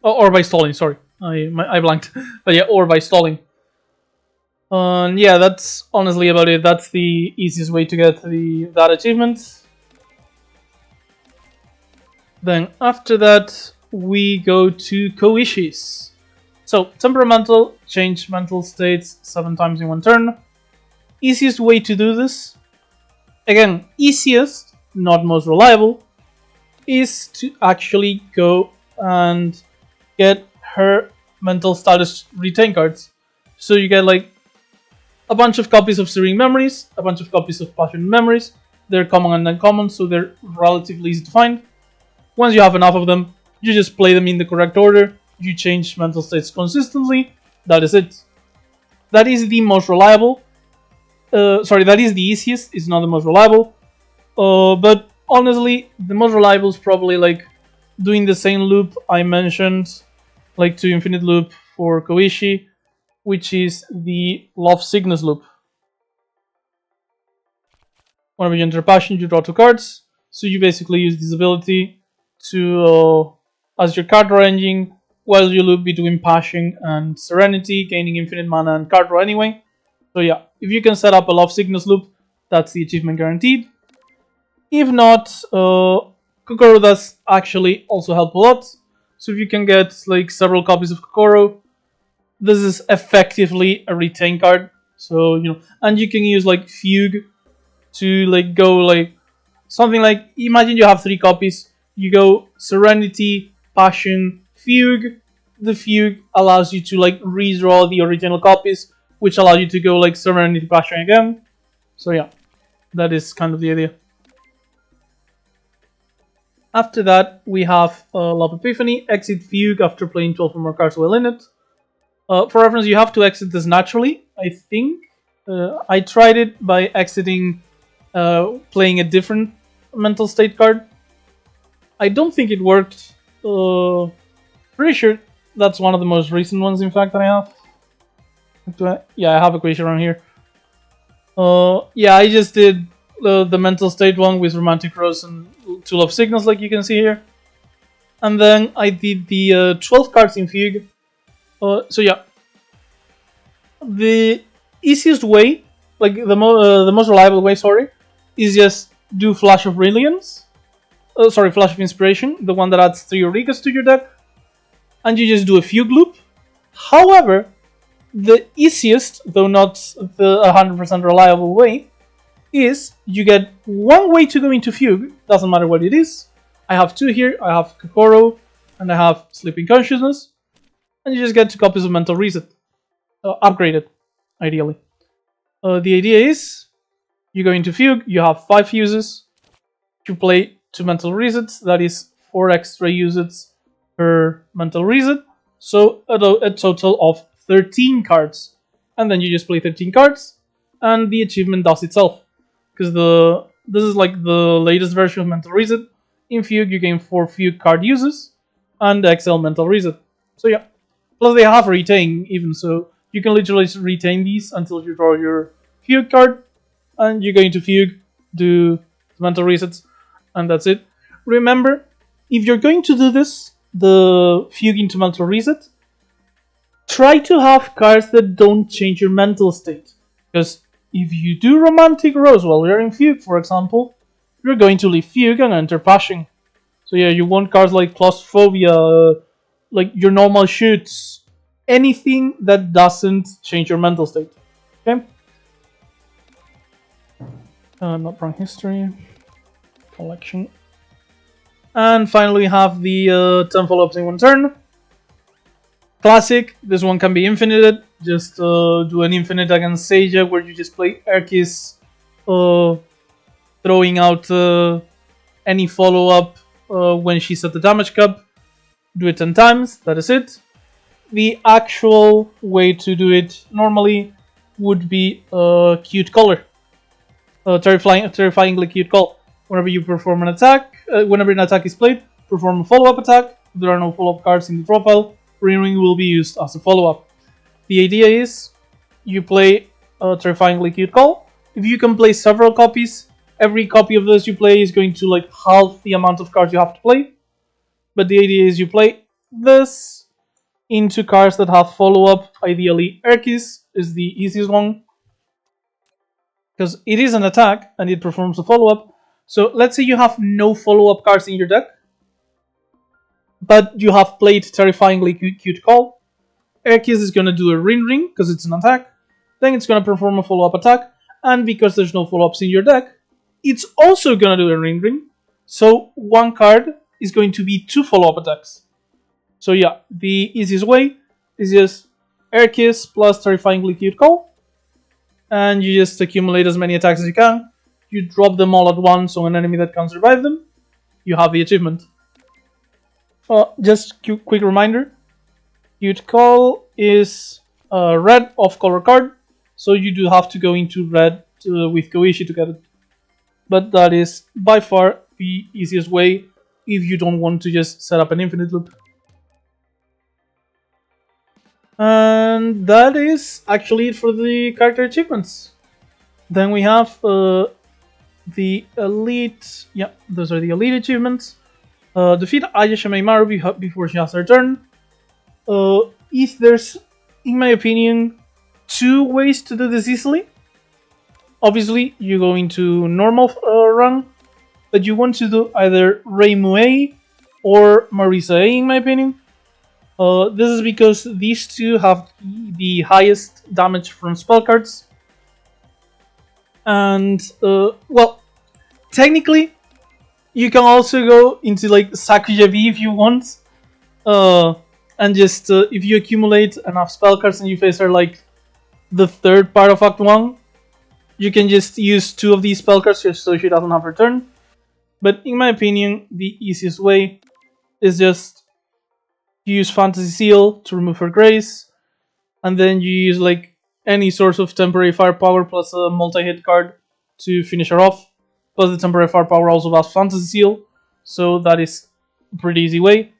or by stalling, sorry. I blanked. But yeah, or by stalling. Yeah, that's honestly about it. That's the easiest way to get that achievement. Then after that, we go to Koishi's. So, temperamental, change mental states 7 times in 1 turn. Easiest way to do this, again, easiest, not most reliable, is to actually go and get her mental status retain cards. So you get a bunch of copies of Serene Memories, a bunch of copies of Passion Memories. They're common and uncommon, so they're relatively easy to find. Once you have enough of them, you just play them in the correct order. You change mental states consistently. That is it. That is the most reliable. That is the easiest. It's not the most reliable. But honestly, the most reliable is probably doing the same loop I mentioned, to infinite loop for Koishi, which is the Love Sickness loop. Whenever you enter Passion, you draw 2 cards. So you basically use this ability to as your card draw engine while you loop between Passion and Serenity, gaining infinite mana and card draw anyway. So yeah, if you can set up a Love Sickness loop, that's the achievement guaranteed. If not, Kokoro does actually also help a lot. So if you can get several copies of Kokoro, this is effectively a retain card. So and you can use Fugue to go something imagine you have 3 copies. You go Serenity, Passion, Fugue. The Fugue allows you to redraw the original copies which allow you to go like Serenity Passion again. So yeah, that is kind of the idea. After that, we have Love Epiphany, exit Fugue after playing 12 or more cards while in it. For reference, you have to exit this naturally, I think. I tried it by exiting, playing a different mental state card. I don't think it worked. Pretty sure that's one of the most recent ones, in fact, that I have. Yeah, I have a Koishi around here. Yeah, I just did the mental state one with Romantic Rose and Tool of Signals, like you can see here. And then I did the 12 cards in Fugue. So yeah, the easiest way, like the most reliable way, sorry, is just do Flash of Brilliance. Flash of Inspiration, the one that adds 3 Eureka's to your deck, and you just do a Fugue loop. However, the easiest, though not the 100% reliable way, is you get one way to go into Fugue, doesn't matter what it is. I have 2 here, I have Kokoro, and I have Sleeping Consciousness, and you just get 2 copies of Mental Reset, upgraded, ideally. The idea is, you go into Fugue, you have 5 uses, you play 2 Mental Resets, that is 4 extra uses per Mental Reset, so a total of 13 cards. And then you just play 13 cards, and the achievement does itself. Because this is like the latest version of Mental Reset. In Fugue, you gain 4 Fugue card uses, and XL Mental Reset. So yeah. Plus they have retain, even so. You can literally retain these until you draw your Fugue card, and you go into Fugue, do Mental Resets, and that's it. Remember, if you're going to do this, the Fugue into Mental Reset, try to have cards that don't change your mental state. Because if you do Romantic Rose while you're in Fugue, for example, you're going to leave Fugue and enter Passion. So yeah, you want cards like Claustrophobia, like your normal shoots, anything that doesn't change your mental state. Okay? Not wrong history. Collection. And finally we have the 10 follow-ups in one turn. Classic, this one can be infinited. Just do an infinite against Seiya where you just play Erkis, throwing out any follow-up when she's at the damage cup. Do it 10 times, that is it. The actual way to do it normally would be Cute Color. Terrifyingly Cute Call. Whenever you perform an attack, whenever an attack is played, perform a follow-up attack. If there are no follow-up cards in the draw pile, Reimu will be used as a follow-up. The idea is, you play a Terrifyingly Cute Call. If you can play several copies, every copy of this you play is going to like halve the amount of cards you have to play. But the idea is you play this into cards that have follow-up. Ideally, Erkis is the easiest one, because it is an attack and it performs a follow-up. So let's say you have no follow-up cards in your deck, but you have played Terrifyingly Cute Call. Erkis is going to do a Ring because it's an attack. Then it's going to perform a follow-up attack. And because there's no follow-ups in your deck, it's also going to do a Ring. So one card is going to be 2 follow-up attacks. So yeah, the easiest way is just Erkis plus Terrifyingly Cute Call. And you just accumulate as many attacks as you can. You drop them all at once on an enemy that can survive them. You have the achievement. Just quick reminder. Cute Call is a red off-color card. So you do have to go into red with Koishi to get it. But that is by far the easiest way if you don't want to just set up an infinite loop. And that is actually it for the character achievements. Then we have the elite. Yeah, those are the elite achievements. Defeat Ayesha Meimaru before she has her turn. If there's, in my opinion, 2 ways to do this easily. Obviously, you go into normal run, but you want to do either Reimu A or Marisa A, in my opinion. This is because these 2 have the highest damage from spell cards. And, well, technically, you can also go into like Sakuya V if you want. And just, if you accumulate enough spell cards and you face her like the third part of Act 1, you can just use 2 of these spell cards just so she doesn't have her turn. But in my opinion, the easiest way is just use Fantasy Seal to remove her grace, and then you use like any source of temporary firepower plus a multi-hit card to finish her off. Plus the temporary firepower also has Fantasy Seal, so that is a pretty easy way.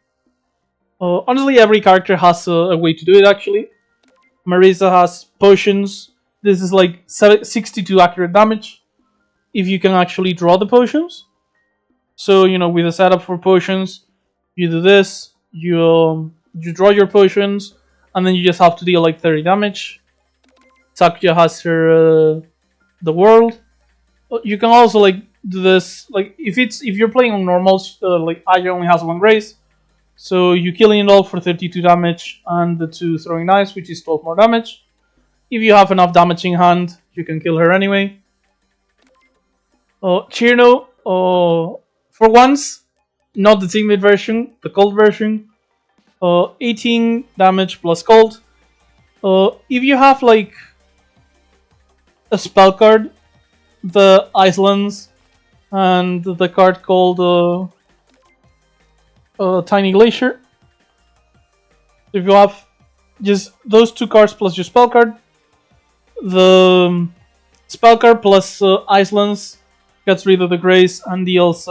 Honestly, every character has a way to do it actually. Marisa has potions. This is like 62 accurate damage if you can actually draw the potions. So, you know, with a setup for potions, you do this, you draw your potions, and then you just have to deal like 30 damage. Sakuya has her the world. You can also like do this like if you're playing on normals, like Aya only has 1 grace, so you killing it all for 32 damage and the 2 throwing knives, which is 12 more damage. If you have enough damage in hand, you can kill her anyway. Cirno, for once, not the teammate version, the cold version. 18 damage plus cold. If you have like a spell card, the Islands, and the card called Tiny Glacier. If you have just those 2 cards plus your spell card, the spell card plus Islands gets rid of the grace and deals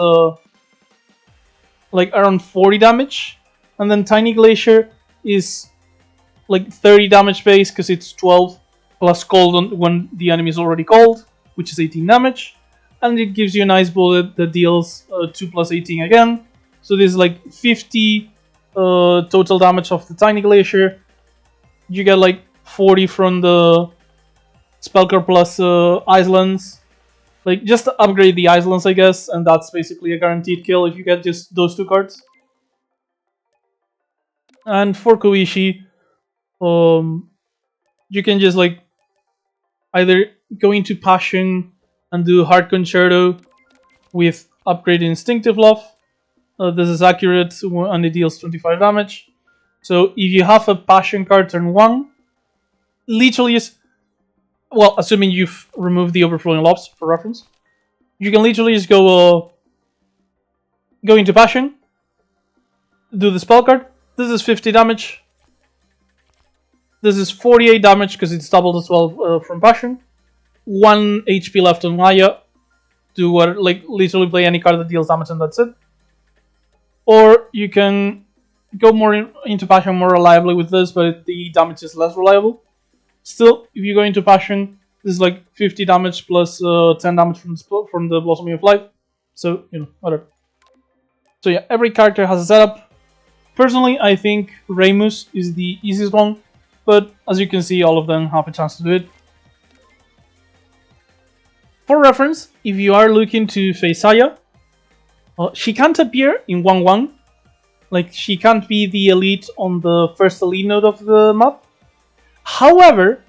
like around 40 damage, and then Tiny Glacier is like 30 damage base because it's 12 plus cold when the enemy is already cold, which is 18 damage, and it gives you a nice bullet that deals 2 plus 18 again. So this is like 50 total damage of the Tiny Glacier. You get like 40 from the Spellcard plus Islands. Like, just upgrade the Islands, I guess, and that's basically a guaranteed kill if you get just those 2 cards. And for Koishi, you can just like either go into Passion and do Heart Concerto with upgraded Instinctive Love. This is accurate and it deals 25 damage. So if you have a Passion card turn 1, literally just, well, assuming you've removed the Overflowing Lobs for reference, you can literally just go into Passion, do the spell card. This is 50 damage. This is 48 damage because it's doubled as well from Passion. 1 HP left on Maya. Do what, like, literally play any card that deals damage and that's it. Or you can go more into Passion more reliably with this, but the damage is less reliable. Still, if you go into Passion, this is like 50 damage plus 10 damage from the Blossoming of Life. So, you know, whatever. So yeah, every character has a setup. Personally, I think Reimu's is the easiest one, but as you can see, all of them have a chance to do it. For reference, if you are looking to face Aya, she can't appear in 1-1. Like, she can't be the elite on the first elite node of the map. However,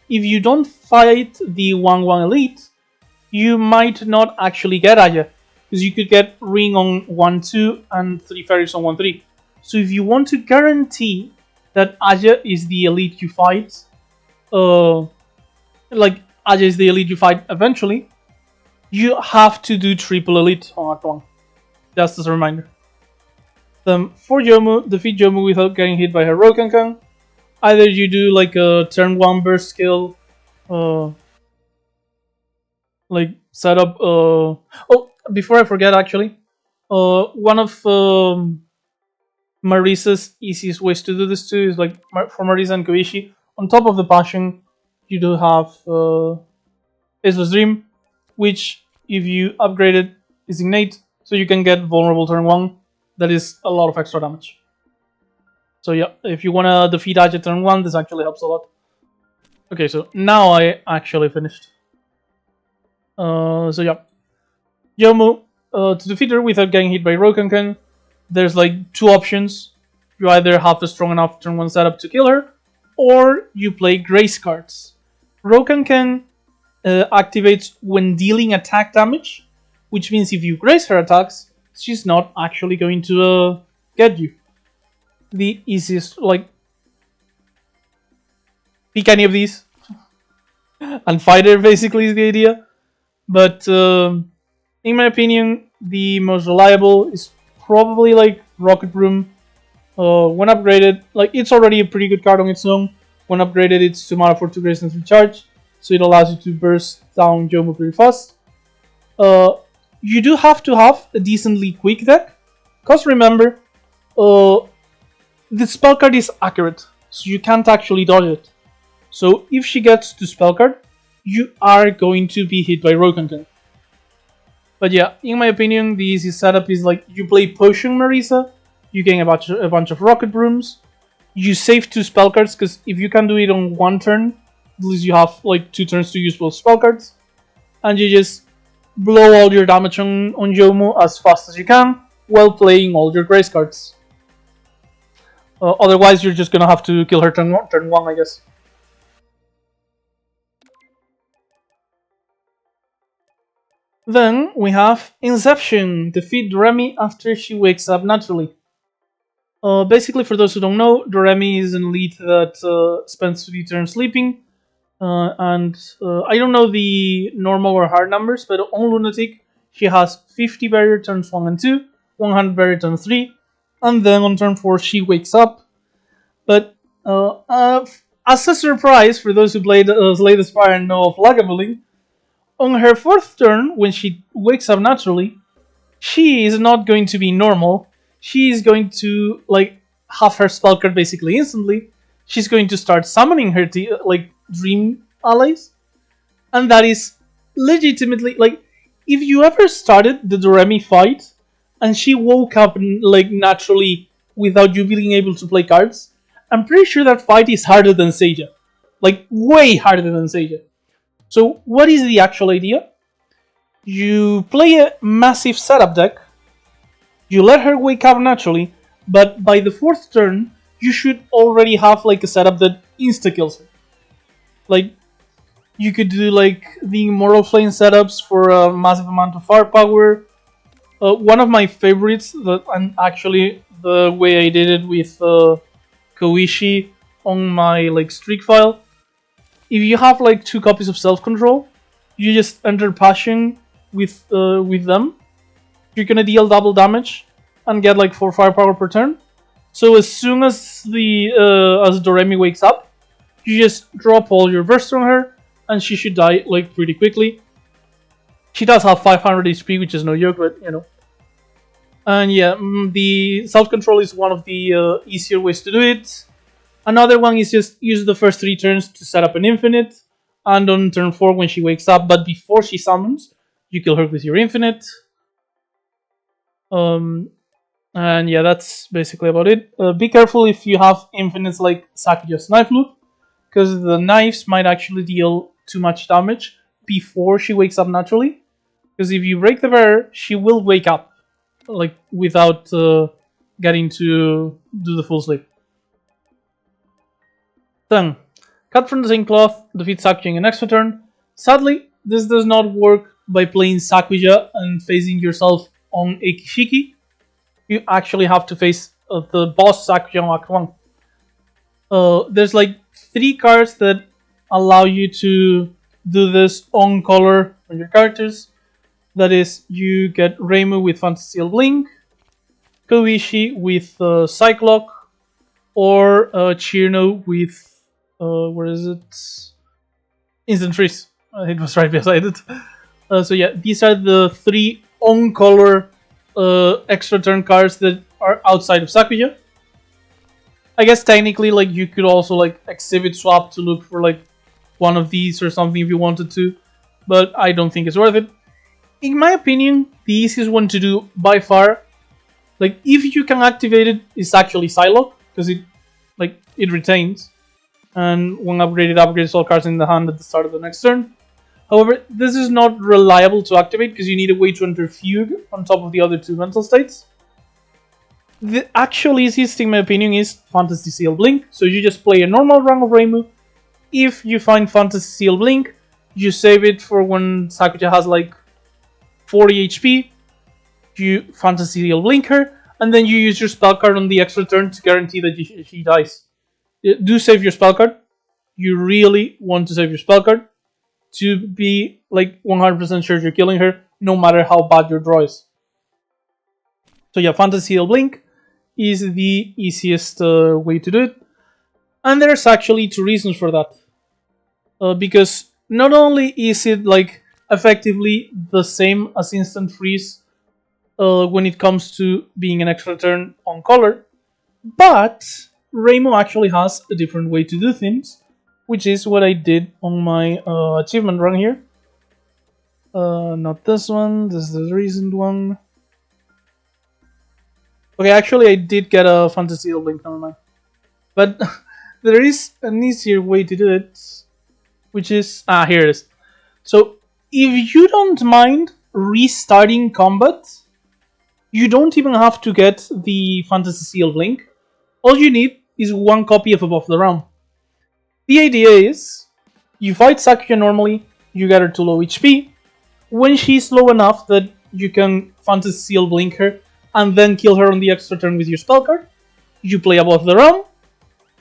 if you don't fight the 1-1 elite, you might not actually get Aya, because you could get Ring on 1-2 and 3 Fairies on 1-3. So if you want to guarantee that Aya is the elite you fight, like Aya is the elite you fight eventually, you have to do triple elite on Act 1. Just as a reminder. For Yomu, defeat Yomu without getting hit by her Rokankan. Either you do like a turn 1 burst skill, like setup. Oh, before I forget, actually, one of Marisa's easiest ways to do this too is like for Marisa and Koishi. On top of the Passion, you do have Ageless Dream, which if you upgrade it is innate, so you can get vulnerable turn 1. That is a lot of extra damage. So yeah, if you want to defeat Aya turn 1, this actually helps a lot. Okay, so now I actually finished. So yeah, Yomu, to defeat her without getting hit by Rokankan, there's like 2 options. You either have a strong enough turn 1 setup to kill her, or you play Grace cards. Rokankan activates when dealing attack damage, which means if you Grace her attacks, she's not actually going to get you. The easiest, like, pick any of these. and fighter basically is the idea. But in my opinion, the most reliable is probably like Rocket Broom. When upgraded, like it's already a pretty good card on its own. When upgraded, it's 2 mana for 2 grace and 3 charge, so it allows you to burst down Jomu pretty fast. You do have to have a decently quick deck, cause remember, the spell card is accurate, so you can't actually dodge it. So if she gets to spell card, you are going to be hit by rogue content. But yeah, in my opinion, the easiest setup is like you play Potion Marisa, you gain a bunch of Rocket Brooms, you save 2 spell cards, because if you can do it on 1 turn, at least you have like 2 turns to use both spell cards, and you just blow all your damage on Jomu as fast as you can while playing all your grace cards. Otherwise, you're just gonna have to kill her turn 1, I guess. Then we have Inception. Defeat Doremi after she wakes up naturally. Basically, for those who don't know, Doremi is an elite that spends 3 turns sleeping. And I don't know the normal or hard numbers, but on Lunatic, she has 50 barrier turns 1 and 2, 100 barrier turn 3, and then on turn 4 she wakes up. But as a surprise for those who played Slay the Spire and know of Lagavulin, on her 4th turn, when she wakes up naturally, she is not going to be normal. She is going to like have her spell card basically instantly. She's going to start summoning her dream allies, and that is legitimately like if you ever started the Doremi fight and she woke up like naturally without you being able to play cards, I'm pretty sure that fight is harder than Seiya, like way harder than Seiya. So what is the actual idea? You play a massive setup deck, you let her wake up naturally, but by the 4th turn, you should already have like a setup that insta-kills her. Like, you could do like the Immortal Flame setups for a massive amount of firepower. One of my favorites, and actually the way I did it with Koishi on my like streak file, if you have like 2 copies of self-control, you just enter passion with them. You're gonna deal double damage and get like 4 firepower per turn. So as soon as as Doremi wakes up, you just drop all your burst on her, and she should die like pretty quickly. She does have 500 HP, which is no joke, but you know. And yeah, the self-control is one of the easier ways to do it. Another one is just use the first 3 turns to set up an infinite, and on turn 4 when she wakes up, but before she summons, you kill her with your infinite. And yeah, that's basically about it. Be careful if you have infinites like Sakuya's knife loop, because the knives might actually deal too much damage before she wakes up naturally. Because if you break the barrier, she will wake up, like without getting to do the full sleep. Then, cut from the same cloth, defeat Sakuya in an extra turn. Sadly, this does not work by playing Sakuya and facing yourself on a Kishiki. You actually have to face the boss Sakuya on Act 1. There's like 3 cards that allow you to do this on color on your characters. That is, you get Reimu with Fantasy Blink, Koishi with Cyclock, or Cirno with where is it? Instant Freeze. It was right beside it. So yeah, these are the 3 on color extra turn cards that are outside of Sakuya. I guess technically, like you could also like exhibit swap to look for like one of these or something if you wanted to, but I don't think it's worth it. In my opinion, the easiest one to do by far, like if you can activate it, is actually Psylocke, because it retains, and when upgraded, upgrades all cards in the hand at the start of the next turn. However, this is not reliable to activate because you need a way to enter Fugue on top of the other 2 mental states. The actual easiest, in my opinion, is Fantasy Seal Blink. So you just play a normal run of Reimu. If you find Fantasy Seal Blink, you save it for when Sakuya has like 40 HP. You Fantasy Seal Blink her, and then you use your spell card on the extra turn to guarantee that she dies. Do save your spell card. You really want to save your spell card. to be like 100% sure you're killing her, no matter how bad your draw is. So yeah, Fantasy Seal Blink is the easiest way to do it. And there's actually two reasons for that. Because not only is it like effectively the same as Instant Freeze when it comes to being an extra turn on color, but Reimu actually has a different way to do things, which is what I did on my achievement run here. Not this one, this is the recent one. Okay, actually I did get a Fantasy Blink, never mind. But there is an easier way to do it, which is... here it is. So, if you don't mind restarting combat, you don't even have to get the Fantasy Seal Blink. All you need is one copy of Above the Realm. The idea is, you fight Sakuya normally, you get her to low HP. When she's low enough that you can Fantasy Seal Blink her, and then kill her on the extra turn with your spell card, you play Above the Realm.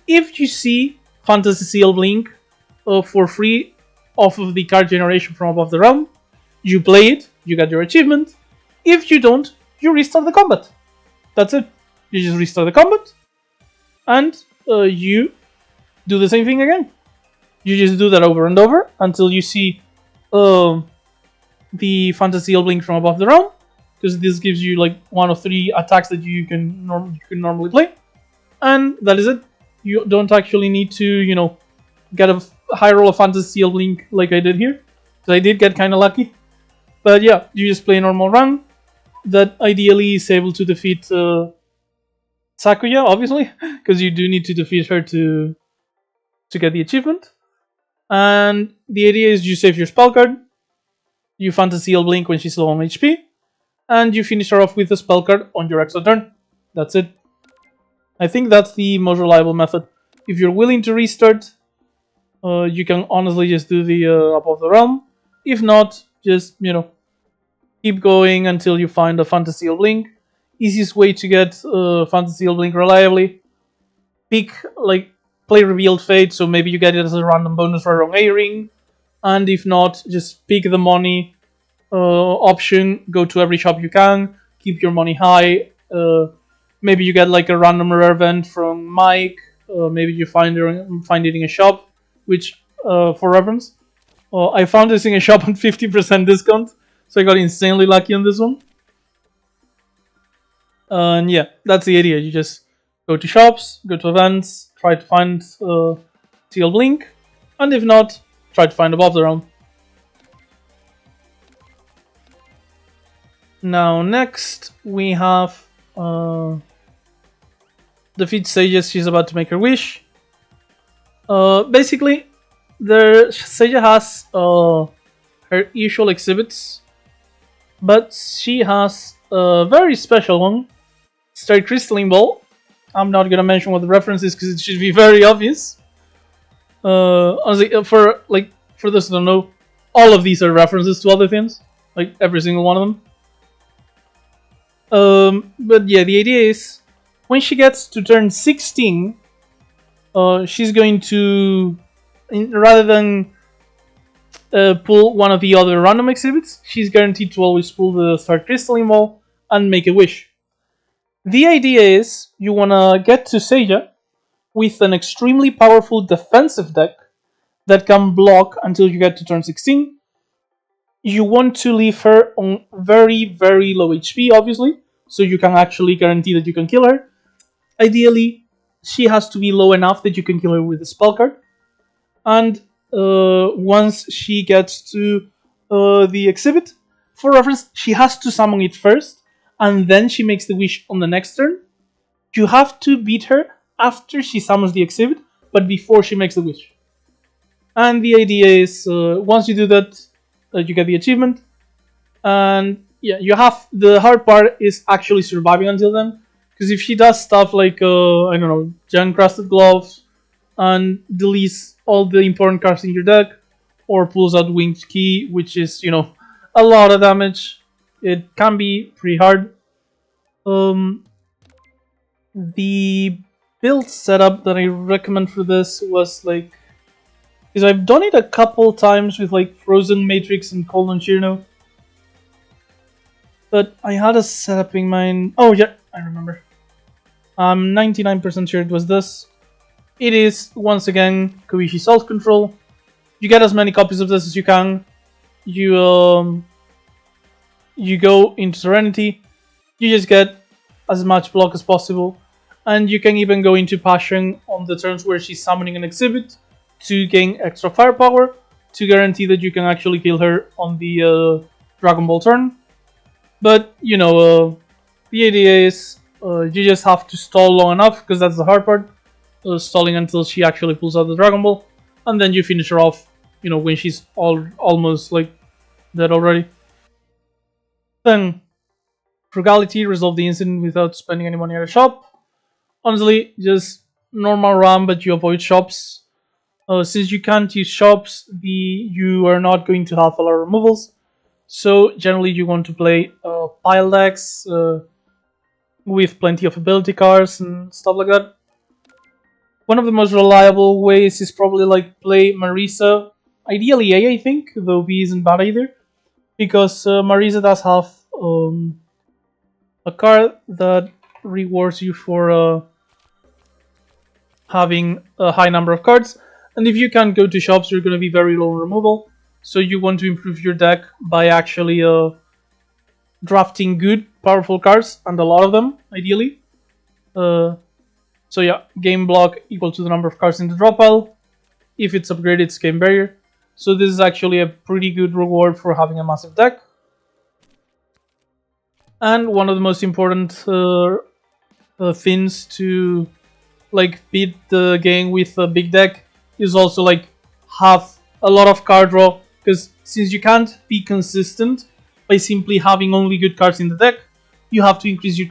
If you see Fantasy Seal Blink for free off of the card generation from Above the Realm, you play it, you get your achievement. If you don't, you restart the combat. That's it. You just restart the combat, and you do the same thing again. You just do that over and over until you see the Fantasy Seal Blink from Above the Realm, because this gives you like one of 3 attacks that you can normally play, and that is it. You don't actually need to, you know, get a high roll of Fantasy Seal Blink like I did here, because I did get kind of lucky. But yeah, you just play a normal run that ideally is able to defeat Sakuya, obviously, because you do need to defeat her to get the achievement. And the idea is you save your spell card, you Fantasy Seal Blink when she's low on HP, and you finish her off with a spell card on your extra turn. That's it. I think that's the most reliable method. If you're willing to restart, you can honestly just do the Above the Realm. If not, just, you know, keep going until you find a Fantasy Seal Blink. Easiest way to get Fantasy Seal Blink reliably. Pick, like, play Revealed Fate, so maybe you get it as a random bonus for a wrong A-ring. And if not, just pick the money option, go to every shop you can, keep your money high. Maybe you get like a random rare event from Mike. Maybe you find it in a shop, which, for reference, I found this in a shop on 50% discount, so I got insanely lucky on this one. And yeah, that's the idea. You just go to shops, go to events, try to find Seal Blink, and if not, try to find Above the Realm. Now next we have defeat Seiya. She's about to make her wish. Basically, Seiya has her usual exhibits, but she has a very special one, Star Crystalline Ball. I'm not gonna mention what the reference is because it should be very obvious. Honestly, for those who don't know, all of these are references to other things, like every single one of them. But yeah, the idea is when she gets to turn 16, she's going to, rather than pull one of the other random exhibits, she's guaranteed to always pull the Star Crystalline Ball and make a wish. The idea is you want to get to Seiya with an extremely powerful defensive deck that can block until you get to turn 16. You want to leave her on very, very low HP, obviously, so you can actually guarantee that you can kill her. Ideally, she has to be low enough that you can kill her with a spell card. And once she gets to the exhibit, for reference, she has to summon it first, and then she makes the wish on the next turn. You have to beat her after she summons the exhibit, but before she makes the wish. And the idea is, once you do that, you get the achievement. And yeah, you have, the hard part is actually surviving until then. Because if she does stuff like, I don't know, Gem-Crusted Gloves, and deletes all the important cards in your deck, or pulls out Winged Key, which is, you know, a lot of damage, it can be pretty hard. The build setup that I recommend for this was like Because I've done it a couple times with like Frozen Matrix and Cold on Cirno. But I had a setup in mind. Oh yeah, I remember. I'm 99% sure it was this. It is, once again, Koishi Self-Control. You get as many copies of this as you can. You go into Serenity. You just get as much block as possible. And you can even go into Passion on the turns where she's summoning an exhibit to gain extra firepower to guarantee that you can actually kill her on the Dragon Ball turn. But, you know, the idea is you just have to stall long enough, because that's the hard part. Stalling until she actually pulls out the Dragon Ball. And then you finish her off, you know, when she's almost like dead already. Then, Frugality, resolve the incident without spending any money at a shop. Honestly, just normal run, but you avoid shops. Since you can't use shops, you are not going to have a lot of removals. So generally you want to play pile decks with plenty of ability cards and stuff like that. One of the most reliable ways is probably like play Marisa. Ideally A, I think, though B isn't bad either. Because Marisa does have a card that rewards you for having a high number of cards. And if you can't go to shops, you're going to be very low on removal. So you want to improve your deck by actually drafting good, powerful cards, and a lot of them, ideally. So yeah, game block equal to the number of cards in the draw pile. If it's upgraded, it's game barrier. So this is actually a pretty good reward for having a massive deck. And one of the most important things to like beat the game with a big deck is also like have a lot of card draw, because since you can't be consistent by simply having only good cards in the deck, you have to increase your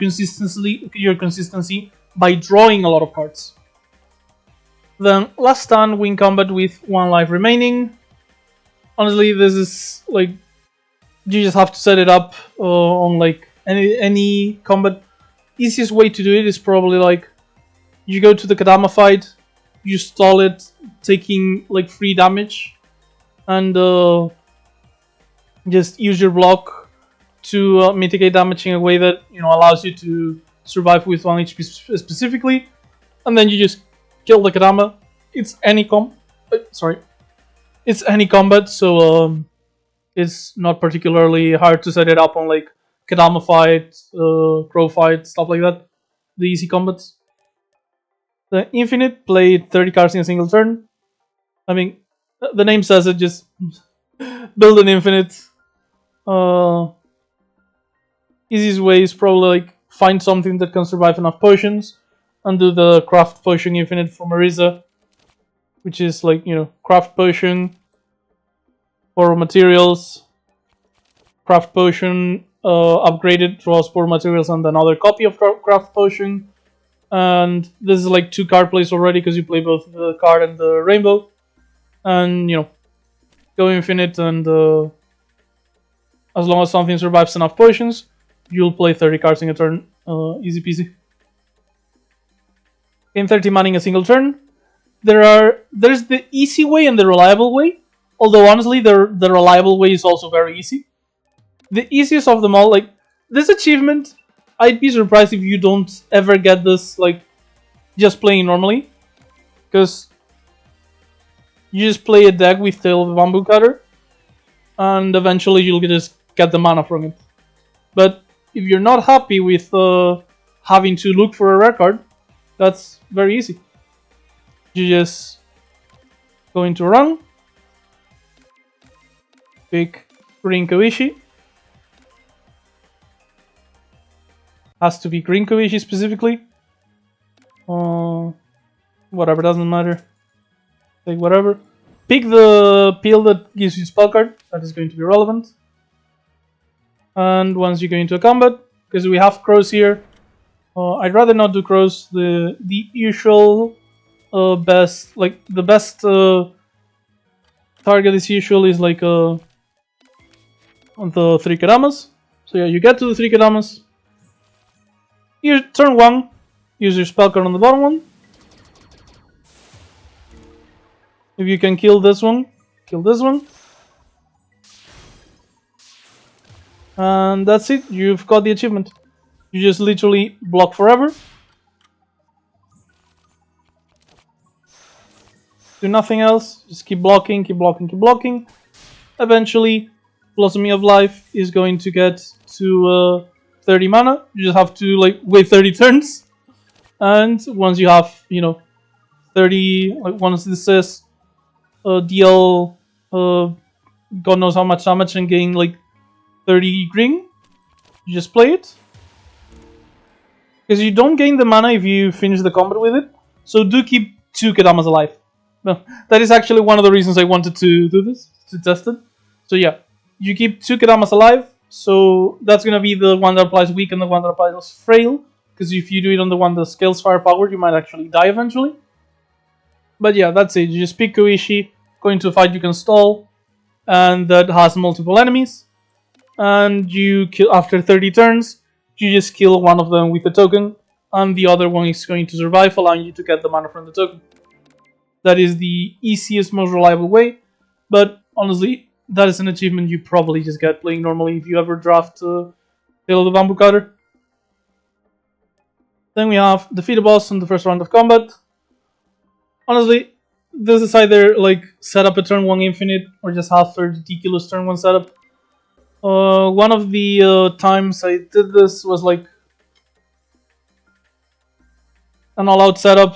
consistency by drawing a lot of cards. Then last turn, win combat with 1 life remaining. Honestly, this is like you just have to set it up on like any combat. Easiest way to do it is probably like you go to the Kadama fight, you stall it, taking like 3 damage, and just use your block to mitigate damage in a way that allows you to survive with 1 HP specifically, and then you just kill the Kadama. It's any it's any combat, so it's not particularly hard to set it up on like Kadama fight, Crow fight, stuff like that. The easy combats. The Infinite played 30 cards in a single turn. I mean, the name says it, just build an Infinite. Easiest way is probably like find something that can survive enough potions and do the craft potion Infinite for Marisa, which is like, craft potion, borrow materials, craft potion, upgraded, draws 4 materials and another copy of craft potion. And this is like 2 card plays already because you play both the card and the rainbow. And, go Infinite, and as long as something survives enough potions, you'll play 30 cards in a turn. Easy peasy. Game 30 mana in a single turn. There's the easy way and the reliable way. Although honestly, the reliable way is also very easy. The easiest of them all, like this achievement, I'd be surprised if you don't ever get this like just playing normally, because you just play a deck with Tail of the Bamboo Cutter, and eventually you'll just get the mana from it. But if you're not happy with having to look for a rare card, that's very easy. You just go into run, pick Green Koishi. Has to be Green Koishi specifically. Whatever, doesn't matter. Take whatever. Pick the peel that gives you spell card. That is going to be relevant. And once you go into a combat, because we have crows here, I'd rather not do crows. The usual best, like the best target is usually is like on the 3 Kadamas. So yeah, you get to the 3 Kadamas. You turn 1, use your spell card on the bottom one. If you can kill this one, kill this one. And that's it, you've got the achievement. You just literally block forever. Do nothing else, just keep blocking, keep blocking, keep blocking. Eventually, Blossomy of Life is going to get to 30 mana. You just have to like wait 30 turns. And once you have, 30, like once this says deal God knows how much damage and gain like 30 green, you just play it. Because you don't gain the mana if you finish the combat with it. So do keep 2 Kedamas alive. No, that is actually one of the reasons I wanted to do this, to test it. So yeah, you keep 2 Kedamas alive. So that's going to be the one that applies weak and the one that applies frail. Because if you do it on the one that scales firepower, you might actually die eventually. But yeah, that's it. You just pick Koishi, go into a fight you can stall, and that has multiple enemies. And you kill after 30 turns, you just kill one of them with a token, and the other one is going to survive, allowing you to get the mana from the token. That is the easiest, most reliable way, but honestly, that is an achievement you probably just get playing normally if you ever draft Tale of the Bamboo Cutter. Then we have defeat a boss in the first round of combat. Honestly, this is either like set up a turn 1 infinite or just have a ridiculous turn 1 setup. One of the times I did this was like an all-out setup.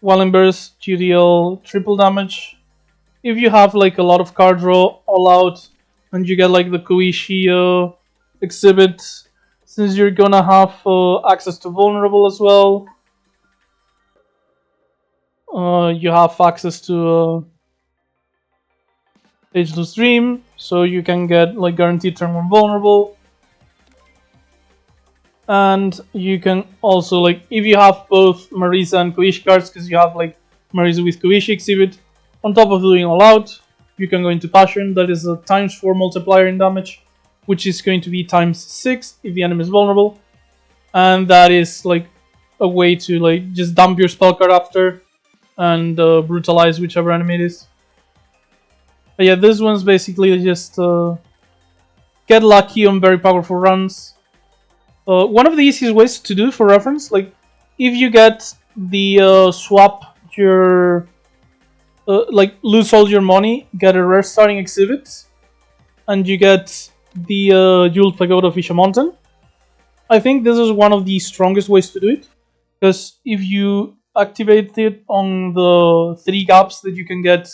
While burst, GDL, triple damage. If you have like a lot of card draw, all-out, and you get like the Koishi exhibit, since you're gonna have access to vulnerable as well. You have access to Ageless Dream, so you can get like guaranteed turn 1 vulnerable. And you can also like, if you have both Marisa and Koishi cards, because you have like Marisa with Koishi exhibit, on top of doing all out, you can go into Passion. That is a ×4 multiplier in damage, which is going to be ×6 if the enemy is vulnerable. And that is like a way to like just dump your spell card after and brutalize whichever enemy it is. But yeah, this one's basically just get lucky on very powerful runs. One of the easiest ways to do, for reference, like if you get the swap your like lose all your money, get a rare starting exhibit, and you get the Jeweled Pagoda of Isha Mountain. I think this is one of the strongest ways to do it, because if you activate it on the 3 gaps that you can get,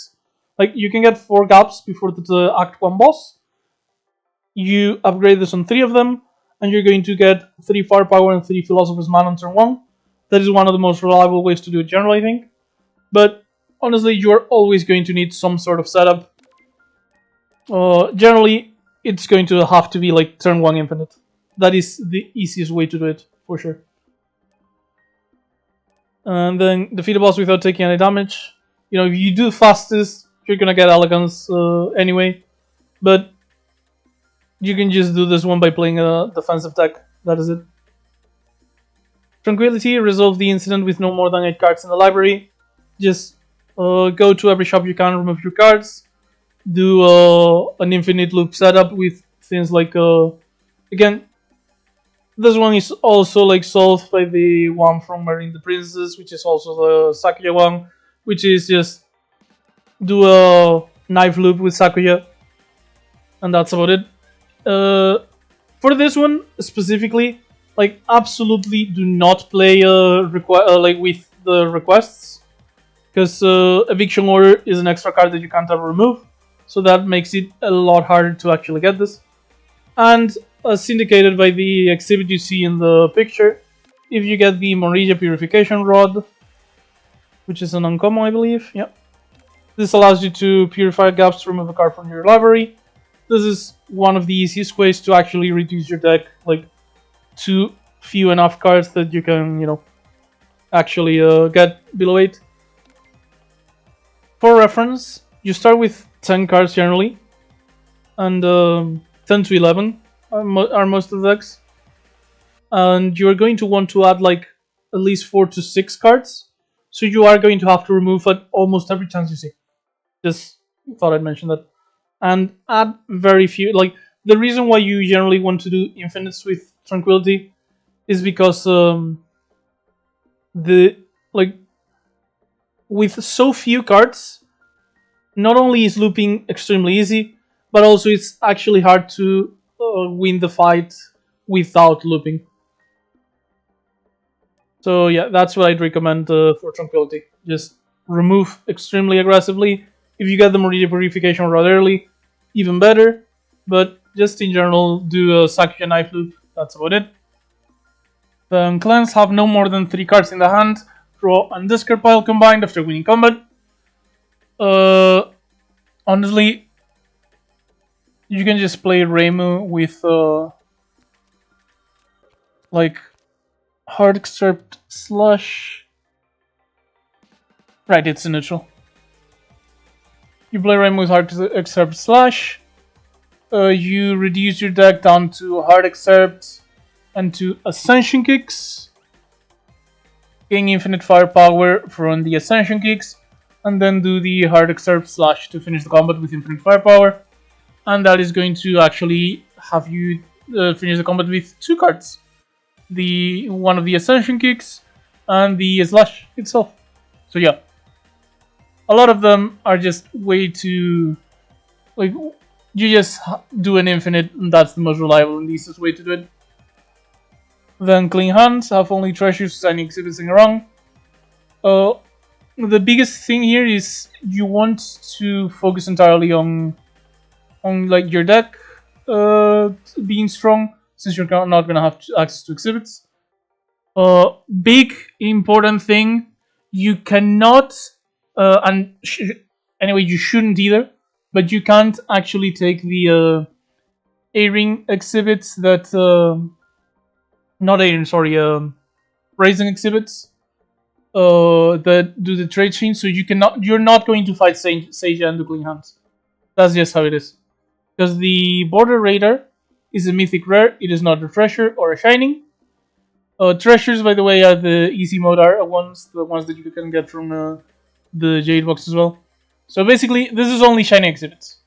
like you can get 4 gaps before the Act 1 boss. You upgrade this on 3 of them, and you're going to get 3 firepower and 3 Philosopher's Mana on turn 1. That is one of the most reliable ways to do it generally, I think. But honestly, you're always going to need some sort of setup. Generally, it's going to have to be like turn 1 infinite. That is the easiest way to do it, for sure. And then defeat a boss without taking any damage. If you do fastest, you're gonna get elegance anyway. But you can just do this one by playing a defensive deck. That is it. Tranquility, resolve the incident with no more than 8 cards in the library. Just go to every shop you can, remove your cards. Do an infinite loop setup with things like, again, this one is also like solved by the one from Marrying the Princess, which is also the Sakuya one, which is just do a knife loop with Sakuya, and that's about it. For this one specifically, like absolutely do not play like with the requests, because eviction order is an extra card that you can't ever remove, so that makes it a lot harder to actually get this. And as indicated by the exhibit you see in the picture, if you get the Morija Purification Rod, which is an uncommon, I believe, yeah, this allows you to purify gaps to remove a card from your library. This is one of the easiest ways to actually reduce your deck, like to few enough cards that you can, actually get below 8. For reference, you start with 10 cards generally, and 10 to 11 are most of the decks. And you're going to want to add like at least 4 to 6 cards so you are going to have to remove it almost every chance you see. Just thought I'd mention that. And add very few, like, the reason why you generally want to do infinites with Tranquility is because the like with so few cards, not only is looping extremely easy, but also it's actually hard to win the fight without looping. So yeah, that's what I'd recommend for Tranquility. Just remove extremely aggressively. If you get the Meridian Purification rather early, even better. But just in general, do a Sakuya Knife Loop. That's about it. Then clans have no more than 3 cards in the hand. Draw and discard pile combined after winning combat. Honestly, you can just play Reimu with like hard excerpt slash. Right, it's a neutral. You play Reimu with hard excerpt slash. You reduce your deck down to hard excerpt and to ascension kicks. Gain infinite firepower from the ascension kicks, and then do the hard excerpt slash to finish the combat with infinite firepower. And that is going to actually have you finish the combat with 2 cards. The one of the ascension kicks and the slash itself. So yeah, a lot of them are just way too, like, you just do an infinite and that's the most reliable and the easiest way to do it. Then clean hands, have only treasures, signing exhibits in a run. The biggest thing here is you want to focus entirely on like your deck being strong, since you're not gonna have access to exhibits. Big important thing, you cannot anyway you shouldn't either, but you can't actually take the A-ring exhibits that not A-ring, sorry, Raising exhibits that do the trade chain, so you're not going to fight Sage and the Clean Hands. That's just how it is. Because the Border Raider is a mythic rare, it is not a treasure or a shining. Treasures, by the way, are the easy mode ones, the ones that you can get from the Jade box as well. So basically, this is only shiny exhibits.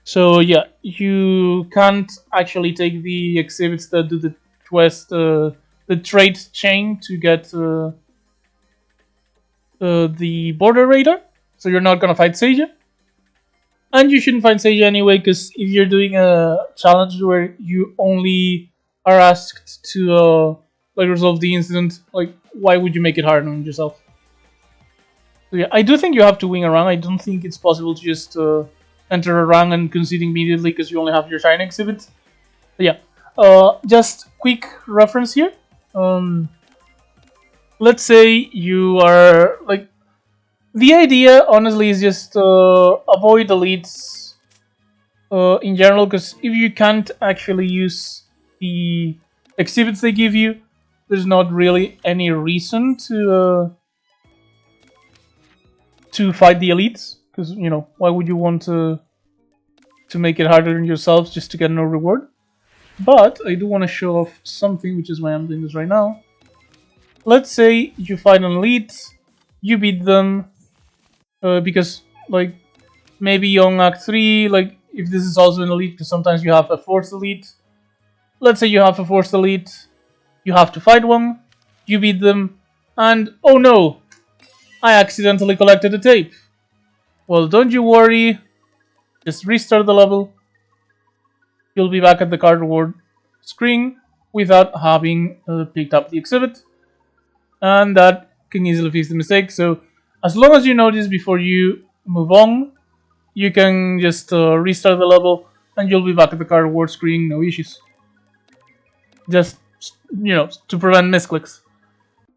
So yeah, you can't actually take the exhibits that do the quest, the trade chain to get the Border Raider. So you're not gonna fight Seija. And you shouldn't fight Seija anyway, because if you're doing a challenge where you only are asked to like resolve the incident, like, why would you make it hard on yourself? So yeah, I do think you have to win a run. I don't think it's possible to just enter a run and concede immediately because you only have your shiny exhibit. But yeah, just quick reference here. Let's say you are like, the idea honestly is just avoid elites in general, because if you can't actually use the exhibits they give you, there's not really any reason to fight the elites, because, you know, why would you want to make it harder on yourselves just to get no reward? But I do want to show off something, which is why I'm doing this right now. Let's say you fight an elite, you beat them, because, like, maybe on Act 3, like, if this is also an elite, because sometimes you have a forced elite. Let's say you have a forced elite, you have to fight one, you beat them, and oh no, I accidentally collected a tape. Well, don't you worry, just restart the level. You'll be back at the card reward screen without having picked up the exhibit. And that can easily fix the mistake. So as long as you notice before you move on, you can just restart the level and you'll be back at the card reward screen, no issues. Just, you know, to prevent misclicks.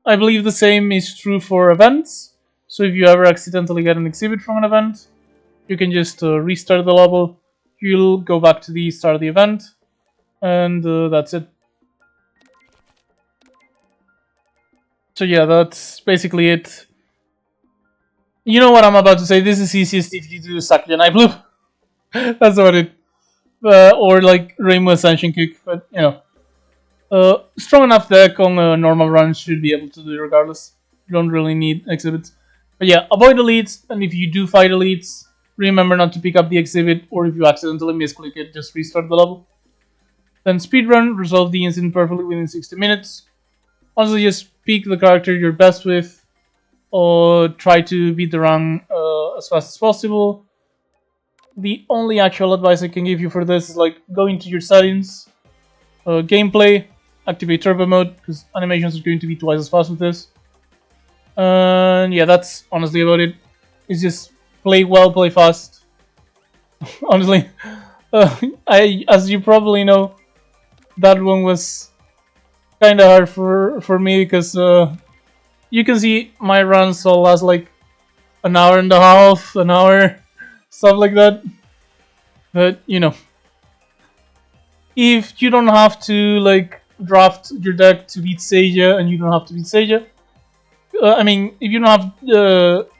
I believe the same is true for events. So if you ever accidentally get an exhibit from an event, you can just restart the level. You'll go back to the start of the event, and that's it. So yeah, that's basically it. You know what I'm about to say. This is easiest if you do Sakuya Knife Loop. That's about it. Or like Reimu Ascension Kick, but you know. Strong enough deck on a normal run should be able to do it regardless. You don't really need exhibits. But yeah, avoid elites, and if you do fight elites, remember not to pick up the exhibit, or if you accidentally misclick it, just restart the level. Then speedrun, resolve the incident perfectly within 60 minutes. Honestly, just pick the character you're best with, or try to beat the run as fast as possible. The only actual advice I can give you for this is like go into your settings, gameplay, activate turbo mode, because animations are going to be twice as fast with this. And yeah, that's honestly about it. It's just play well, play fast. Honestly, as you probably know, that one was kind of hard for me because you can see my runs all last like an hour and a half, an hour, stuff like that. But you know, if you don't have to like draft your deck to beat Seiya, and you don't have to beat Seiya, I mean, if you don't have,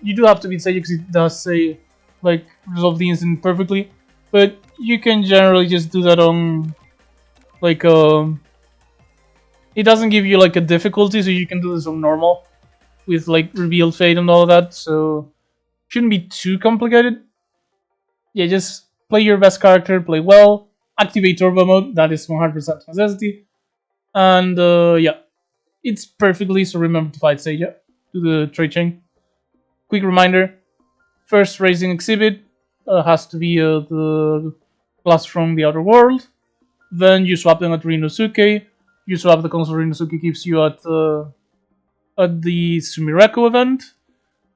you do have to beat Seiya because it does say like resolve the incident perfectly, but you can generally just do that on like it doesn't give you like a difficulty, so you can do this on normal with like revealed fate and all of that, so shouldn't be too complicated. Yeah, just play your best character, play well, activate turbo mode, that is 100% necessity, and yeah, it's perfectly, so remember to fight Seiya, do the trade chain. Quick reminder, first raising exhibit has to be the class from the outer world, then you swap them at Rinosuke, you swap the console Rinosuke gives you at the Sumireko event,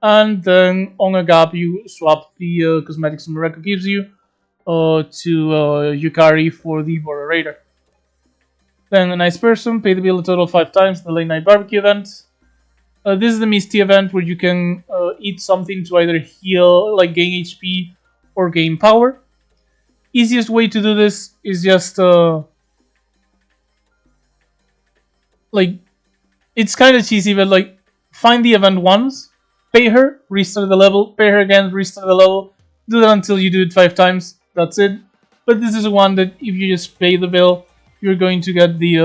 and then on a gap you swap the cosmetic Sumireko gives you to Yukari for the Border Raider. Then a nice person, pay the bill a total of 5 times, the late night barbecue event. This is the Misty event where you can eat something to either heal, like gain HP or gain power. Easiest way to do this is just like, it's kind of cheesy, but like find the event once, pay her, restart the level, pay her again, restart the level, do that until you do it 5 times, that's it. But this is one that if you just pay the bill, you're going to get the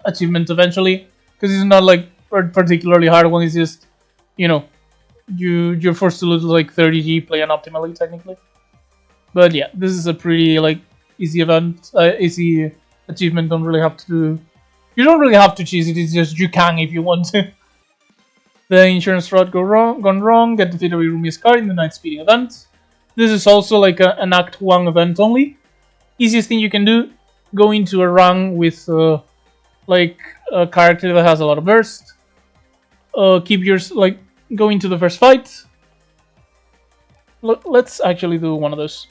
achievement eventually, because it's not like a particularly hard one. It's just, you know, you're forced to lose like 30G playing optimally technically. But yeah, this is a pretty like easy event, easy achievement. You don't really have to cheese it. It's just you can if you want to. The insurance fraud gone wrong. Get defeated by Rumi's card in the night speeding event. This is also like an Act 1 event only. Easiest thing you can do, go into a run with like a character that has a lot of burst. Keep yours, like, go into the first fight. Let's actually do one of those.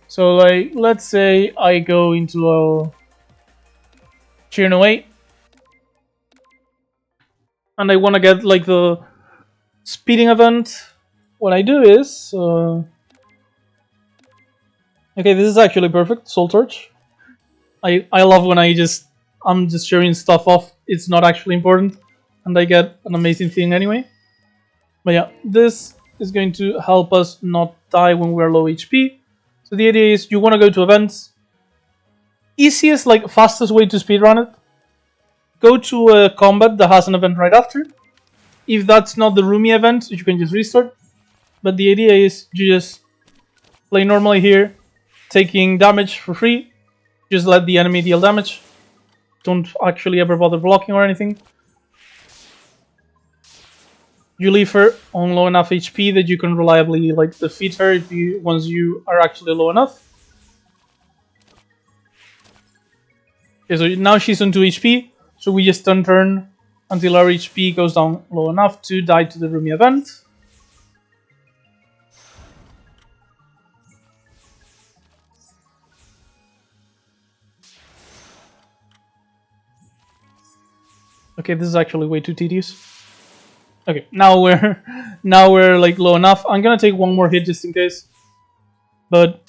So like, let's say I go into a Cirno 8. And I want to get like the speeding event. What I do is okay, this is actually perfect. Soul Torch. I love when I'm just showing stuff off. It's not actually important, and I get an amazing thing anyway. But yeah, this is going to help us not die when we're low HP. So the idea is you want to go to events. Easiest, like fastest way to speedrun it. Go to a combat that has an event right after. If that's not the Rumi event, you can just restart. But the idea is you just play normally here, taking damage for free. Just let the enemy deal damage. Don't actually ever bother blocking or anything. You leave her on low enough HP that you can reliably like defeat her once you are actually low enough. Okay, so now she's on 2 HP. So we just turn until our HP goes down low enough to die to the Rumi event. Okay, this is actually way too tedious. Okay, now we're like low enough. I'm gonna take one more hit just in case, but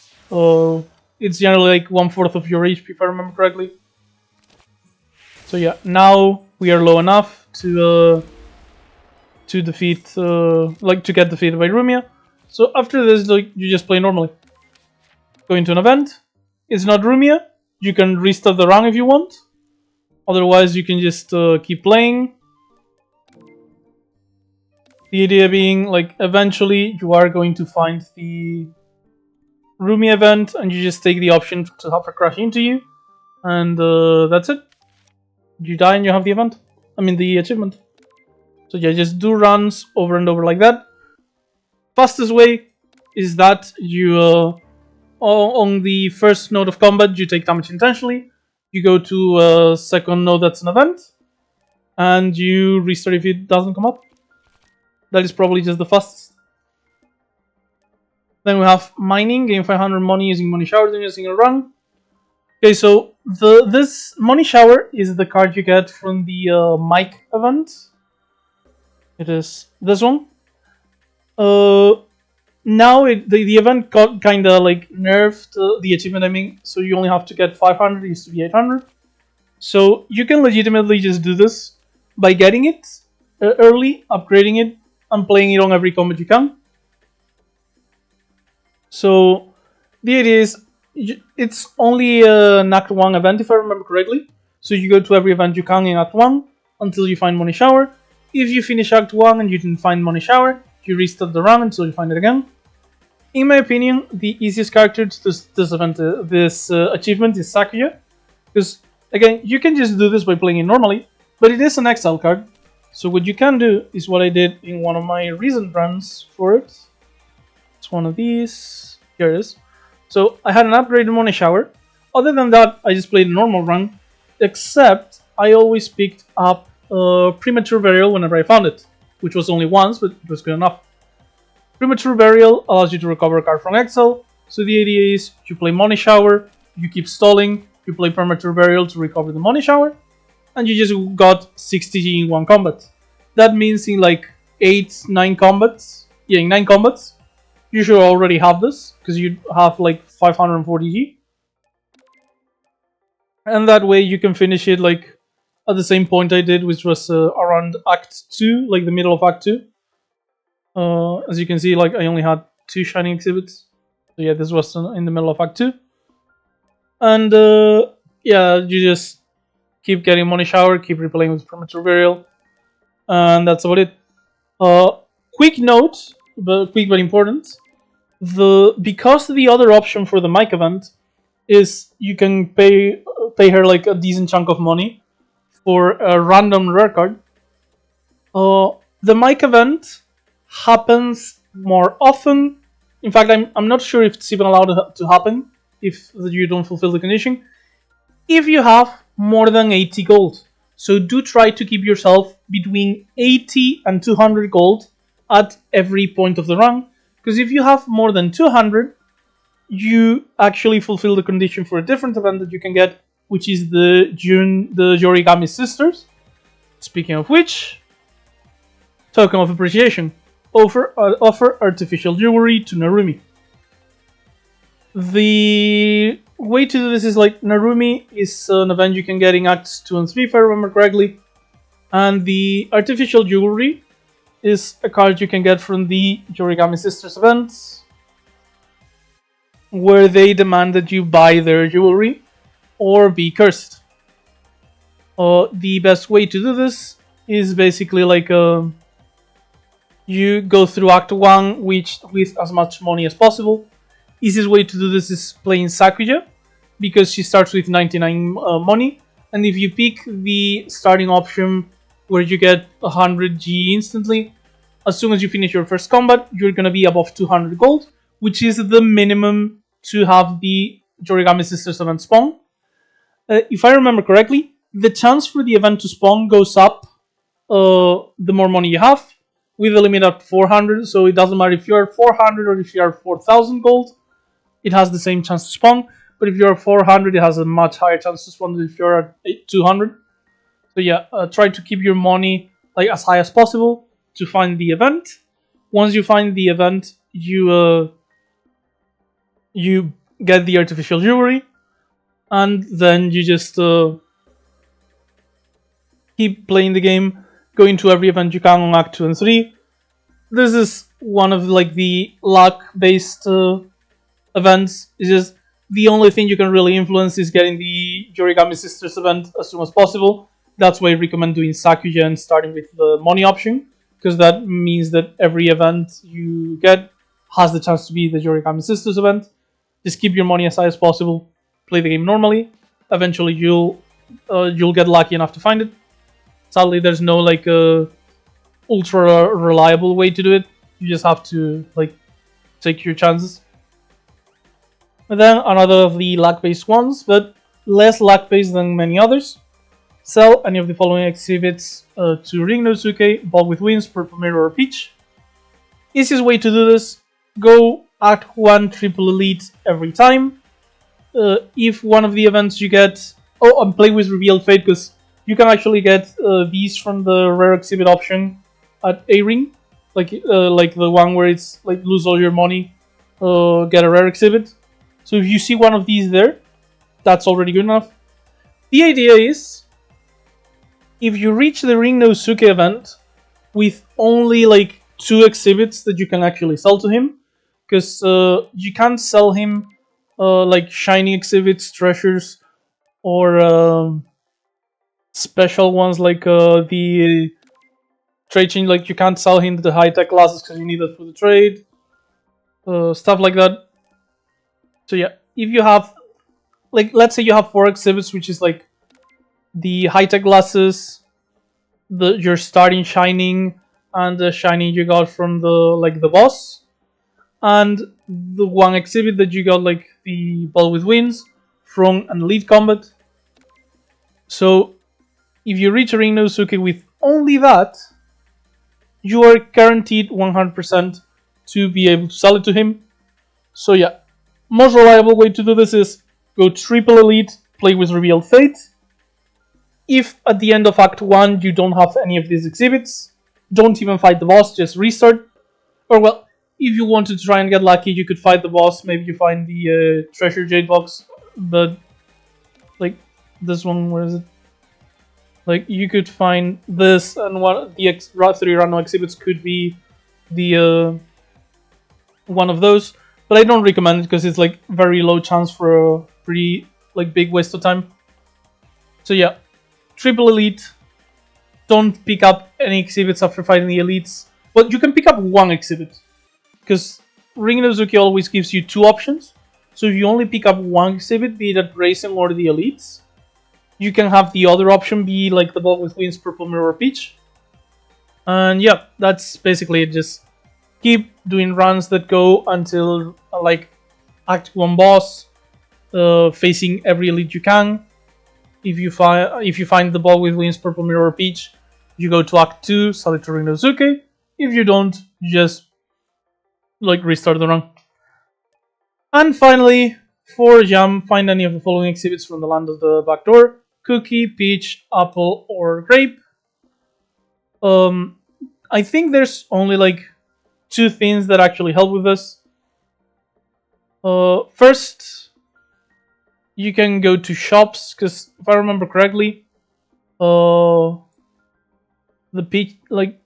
it's generally like 1/4 of your HP if I remember correctly. So yeah, now we are low enough to defeat like to get defeated by Rumia. So after this, like, you just play normally. Go into an event. It's not Rumia. You can restart the run if you want. Otherwise, you can just keep playing. The idea being, like, eventually you are going to find the Rumi event, and you just take the option to have her crash into you, and that's it. You die and you have the event. I mean, the achievement. So yeah, just do runs over and over like that. Fastest way is that you, on the first node of combat, you take damage intentionally. You go to a second node that's an event, and you restart if it doesn't come up. That is probably just the fastest. Then we have mining, gain 500 money using money showers in a single run. Okay, so this money shower is the card you get from the Mike event. It is this one. Now the event got kinda like nerfed the achievement. I mean, so you only have to get 500. It used to be 800. So you can legitimately just do this by getting it early, upgrading it, and playing it on every combat you can. So the idea is it's only an Act 1 event, if I remember correctly. So you go to every event you can in Act 1 until you find Money Shower. If you finish Act 1 and you didn't find Money Shower, you restart the run until you find it again. In my opinion, the easiest character to this achievement is Sakuya. Because, again, you can just do this by playing it normally, but it is an exile card. So what you can do is what I did in one of my recent runs for it. It's one of these. Here it is. So I had an upgraded Money Shower. Other than that, I just played a normal run, except I always picked up Premature Burial whenever I found it, which was only once, but it was good enough. Premature Burial allows you to recover a card from exile, so the idea is you play Money Shower, you keep stalling, you play Premature Burial to recover the Money Shower, and you just got 60 in one combat. That means in like 9 combats, in 9 combats, you should already have this, because you have like 540 G. And that way you can finish it like at the same point I did, which was around Act 2, like the middle of Act 2. As you can see, like I only had 2 shiny exhibits. So yeah, this was in the middle of Act 2. And yeah, you just keep getting Money Shower, keep replaying with Premature Burial. And that's about it. Quick note, but quick but important. Because the other option for the Mike event is you can pay her like a decent chunk of money for a random rare card. The Mike event happens more often. In fact, I'm not sure if it's even allowed to happen if you don't fulfill the condition. If you have more than 80 gold. So do try to keep yourself between 80 and 200 gold at every point of the run. Because if you have more than 200, you actually fulfill the condition for a different event that you can get, which is the Yorigami Sisters. Speaking of which, token of appreciation. Offer artificial jewelry to Narumi. The way to do this is like Narumi is an event you can get in Acts 2 and 3 if I remember correctly. And the artificial jewelry is a card you can get from the Yorigami Sisters events, where they demand that you buy their jewelry or be cursed. The best way to do this is basically like you go through Act 1 with as much money as possible. Easiest way to do this is playing Sakuya, because she starts with 99 money, and if you pick the starting option where you get 100 G instantly, as soon as you finish your first combat, you're gonna be above 200 gold, which is the minimum to have the Yorigami Sisters event spawn. If I remember correctly, the chance for the event to spawn goes up the more money you have, with a limit at 400, so it doesn't matter if you're 400 or if you're 4,000 gold, it has the same chance to spawn. But if you're 400, it has a much higher chance to spawn than if you're at 200. So yeah, try to keep your money like as high as possible to find the event. Once you find the event, you get the artificial jewelry, and then you just keep playing the game, going to every event you can on Act 2 and 3. This is one of like the luck-based events. It's just the only thing you can really influence is getting the Yorigami Sisters event as soon as possible. That's why I recommend doing Sakuya and starting with the money option, because that means that every event you get has the chance to be the Yorigami Sisters event. Just keep your money as high as possible, play the game normally. Eventually, you'll get lucky enough to find it. Sadly, there's no like ultra reliable way to do it. You just have to like take your chances. And then another of the luck-based ones, but less luck-based than many others. Sell any of the following exhibits to Ring Nosuke, Ball with Wings, Purple Mirror, or Peach. Easiest way to do this: go Act 1 Triple Elite every time. If one of the events you get... Oh, and play with Revealed Fate, because you can actually get these from the rare exhibit option at A Ring. Like the one where it's like lose all your money, get a rare exhibit. So if you see one of these there, that's already good enough. The idea is, if you reach the Ring Nosuke event with only like 2 exhibits that you can actually sell to him, because you can't sell him like shiny exhibits, treasures, or special ones like the trade chain. Like you can't sell him the high-tech glasses because you need that for the trade, stuff like that. So yeah, if you have, like, let's say you have 4 exhibits, which is like the high-tech glasses, your starting shining, and the shining you got from the boss, and the 1 exhibit that you got like the Ball with Wings from an Elite Combat. So if you reach a Ring Nosuke with only that, you are guaranteed 100% to be able to sell it to him. So yeah, most reliable way to do this is go Triple Elite, play with Revealed Fate. If at the end of Act 1 you don't have any of these exhibits, don't even fight the boss, just restart. Or well, if you want to try and get lucky, you could fight the boss, maybe you find the Treasure Jade box, but like this one, where is it? Like you could find this, and one the 3 random exhibits could be the one of those. But I don't recommend it because it's like very low chance for a pretty like big waste of time. So yeah, Triple Elite. Don't pick up any exhibits after fighting the elites. But you can pick up 1 exhibit, because Ring Nosuke always gives you 2 options. So if you only pick up 1 exhibit, be it at Racing or the elites, you can have the other option be like the Ball with Wings, Purple Mirror, Peach. And yeah, that's basically it. Just keep doing runs that go until like Act 1 boss, facing every elite you can. If you find the Ball with Wings, Purple Mirror, Peach, you go to Act 2, sell it to Ring Nosuke. If you don't, you just like restart the run. And finally, for Jam, find any of the following exhibits from the Land of the Back Door: Cookie, Peach, Apple, or Grape. I think there's only like 2 things that actually help with this. First, you can go to shops, because if I remember correctly, the Peach, like,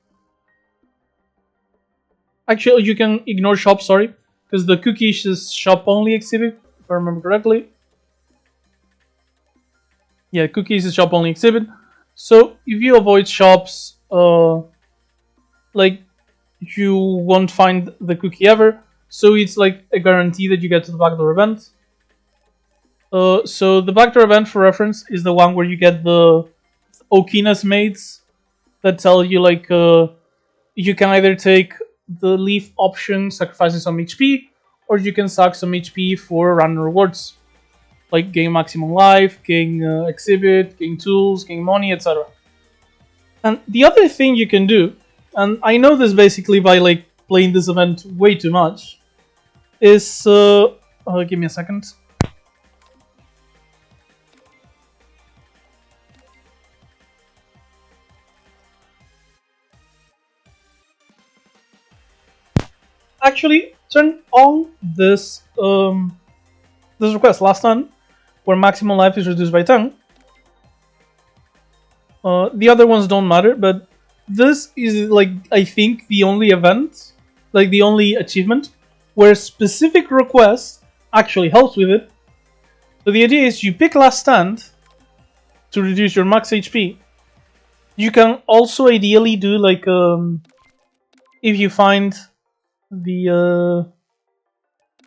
actually you can ignore shops, sorry, because the Cookie is shop only exhibit, if I remember correctly. Yeah, Cookie is a shop only exhibit. So if you avoid shops, like, you won't find the Cookie ever. So it's like a guarantee that you get to the backdoor event. So the backdoor event, for reference, is the one where you get the Okina's mates that tell you like you can either take the leaf option, sacrificing some HP, or you can sack some HP for random rewards, like gain maximum life, gain exhibit, gain tools, gain money, etc. And the other thing you can do, and I know this basically by like playing this event way too much, is give me a second. Actually, turn on this this request last time, where maximum life is reduced by 10. The other ones don't matter, but this is like, I think, the only event, like the only achievement, where specific request actually helps with it. So the idea is you pick last stand to reduce your max HP. You can also ideally do like if you find the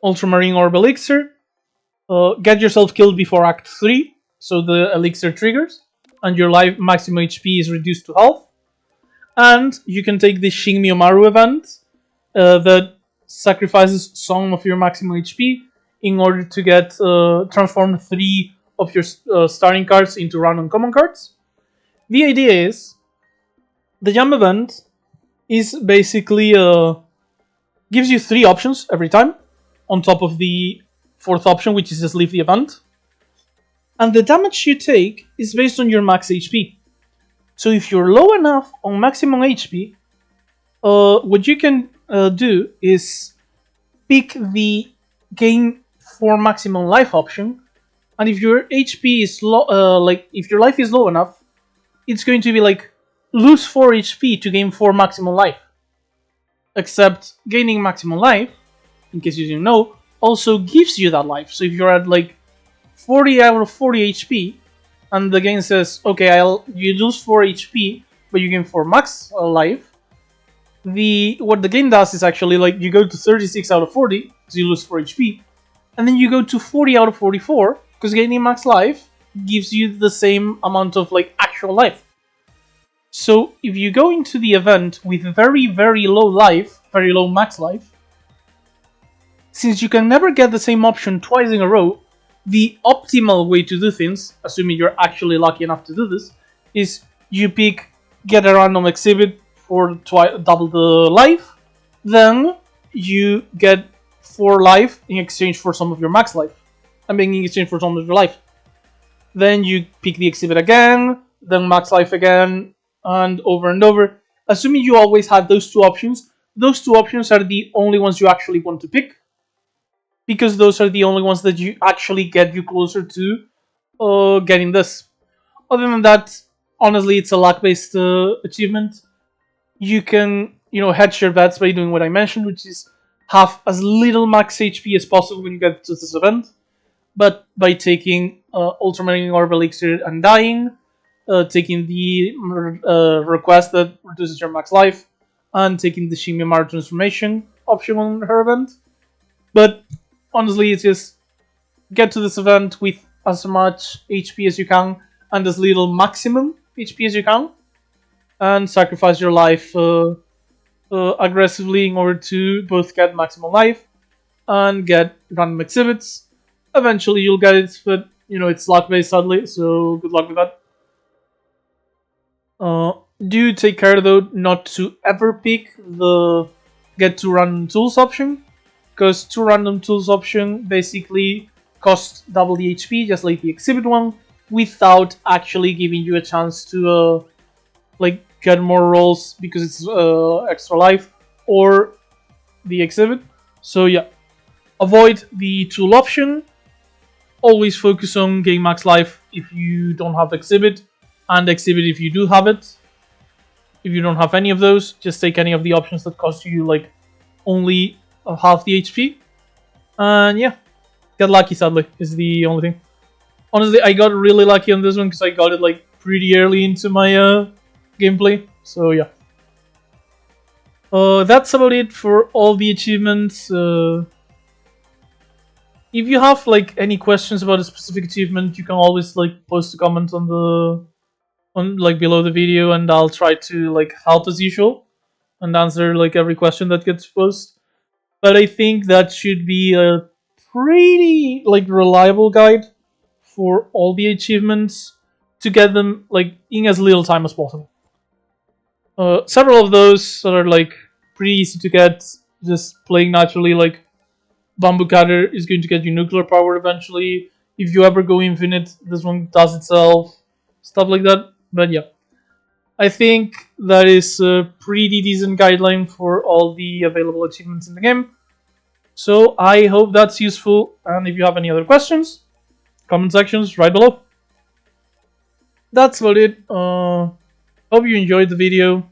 ultramarine orb elixir, get yourself killed before Act 3, so the elixir triggers, and your life maximum HP is reduced to half. And you can take the Shin Miyomaru event that sacrifices some of your maximum HP in order to get transform 3 of your starting cards into random common cards. The idea is the jump event is basically gives you 3 options every time on top of the 4th option, which is just leave the event. And the damage you take is based on your max HP. So if you're low enough on maximum HP, what you can do is pick the gain 4 maximum life option, and if your HP is low, like if your life is low enough, it's going to be like lose 4 HP to gain 4 maximum life. Except gaining maximum life, in case you didn't know, also gives you that life. So if you're at like 40 out of 40 HP, and the game says, okay, you lose 4 HP, but you gain 4 max life. What the game does is actually like you go to 36 out of 40 because you lose 4 HP, and then you go to 40 out of 44 because gaining max life gives you the same amount of like actual life. So if you go into the event with very, very low life, very low max life, since you can never get the same option twice in a row, the optimal way to do things, assuming you're actually lucky enough to do this, is you pick get a random exhibit for double the life, then you get 4 life in exchange for some of your max life, and in exchange for some of your life. Then you pick the exhibit again, then max life again, and over. Assuming you always have those 2 options are the only ones you actually want to pick, because those are the only ones that you actually get you closer to getting this. Other than that, honestly, it's a luck-based achievement. You can, hedge your bets by doing what I mentioned, which is have as little max HP as possible when you get to this event, but by taking Ultramarine Orb Elixir and dying, taking the request that reduces your max life, and taking the Shin Miyomaru transformation option on her event. But honestly, it's just get to this event with as much HP as you can and as little maximum HP as you can, and sacrifice your life aggressively in order to both get maximum life and get random exhibits. Eventually you'll get it, but it's luck based sadly, so good luck with that. Do take care though not to ever pick the get 2 random tools option, because 2 random tools option basically costs double the HP, just like the exhibit one, without actually giving you a chance to like get more rolls because it's extra life or the exhibit. So yeah, avoid the tool option. Always focus on gain max life if you don't have exhibit, and exhibit if you do have it. If you don't have any of those, just take any of the options that cost you like only half the HP. And yeah, get lucky sadly is the only thing. Honestly, I got really lucky on this one because I got it like pretty early into my gameplay. So yeah. That's about it for all the achievements. If you have like any questions about a specific achievement, you can always like post a comment on below the video, and I'll try to like help as usual and answer like every question that gets posed. But I think that should be a pretty like reliable guide for all the achievements to get them like in as little time as possible. Several of those are like pretty easy to get, just playing naturally. Like Bamboo Cutter is going to get you nuclear power eventually. If you ever go infinite, this one does itself. Stuff like that. But yeah, I think that is a pretty decent guideline for all the available achievements in the game. So I hope that's useful, and if you have any other questions, comment sections right below. That's about it. Hope you enjoyed the video.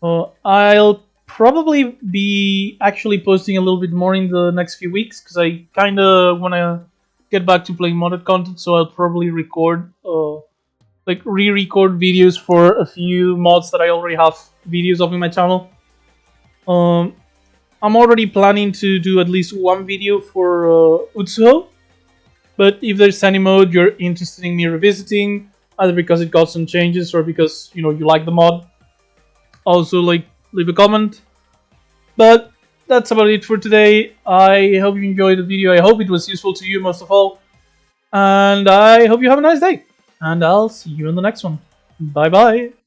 I'll probably be actually posting a little bit more in the next few weeks because I kind of want to get back to playing modded content, so I'll probably record like re-record videos for a few mods that I already have videos of in my channel. I'm already planning to do at least one video for Utsuho, but if there's any mode you're interested in me revisiting, either because it got some changes or because you like the mod, also like leave a comment. But that's about it for today. I hope you enjoyed the video. I hope it was useful to you most of all. And I hope you have a nice day. And I'll see you in the next one. Bye bye.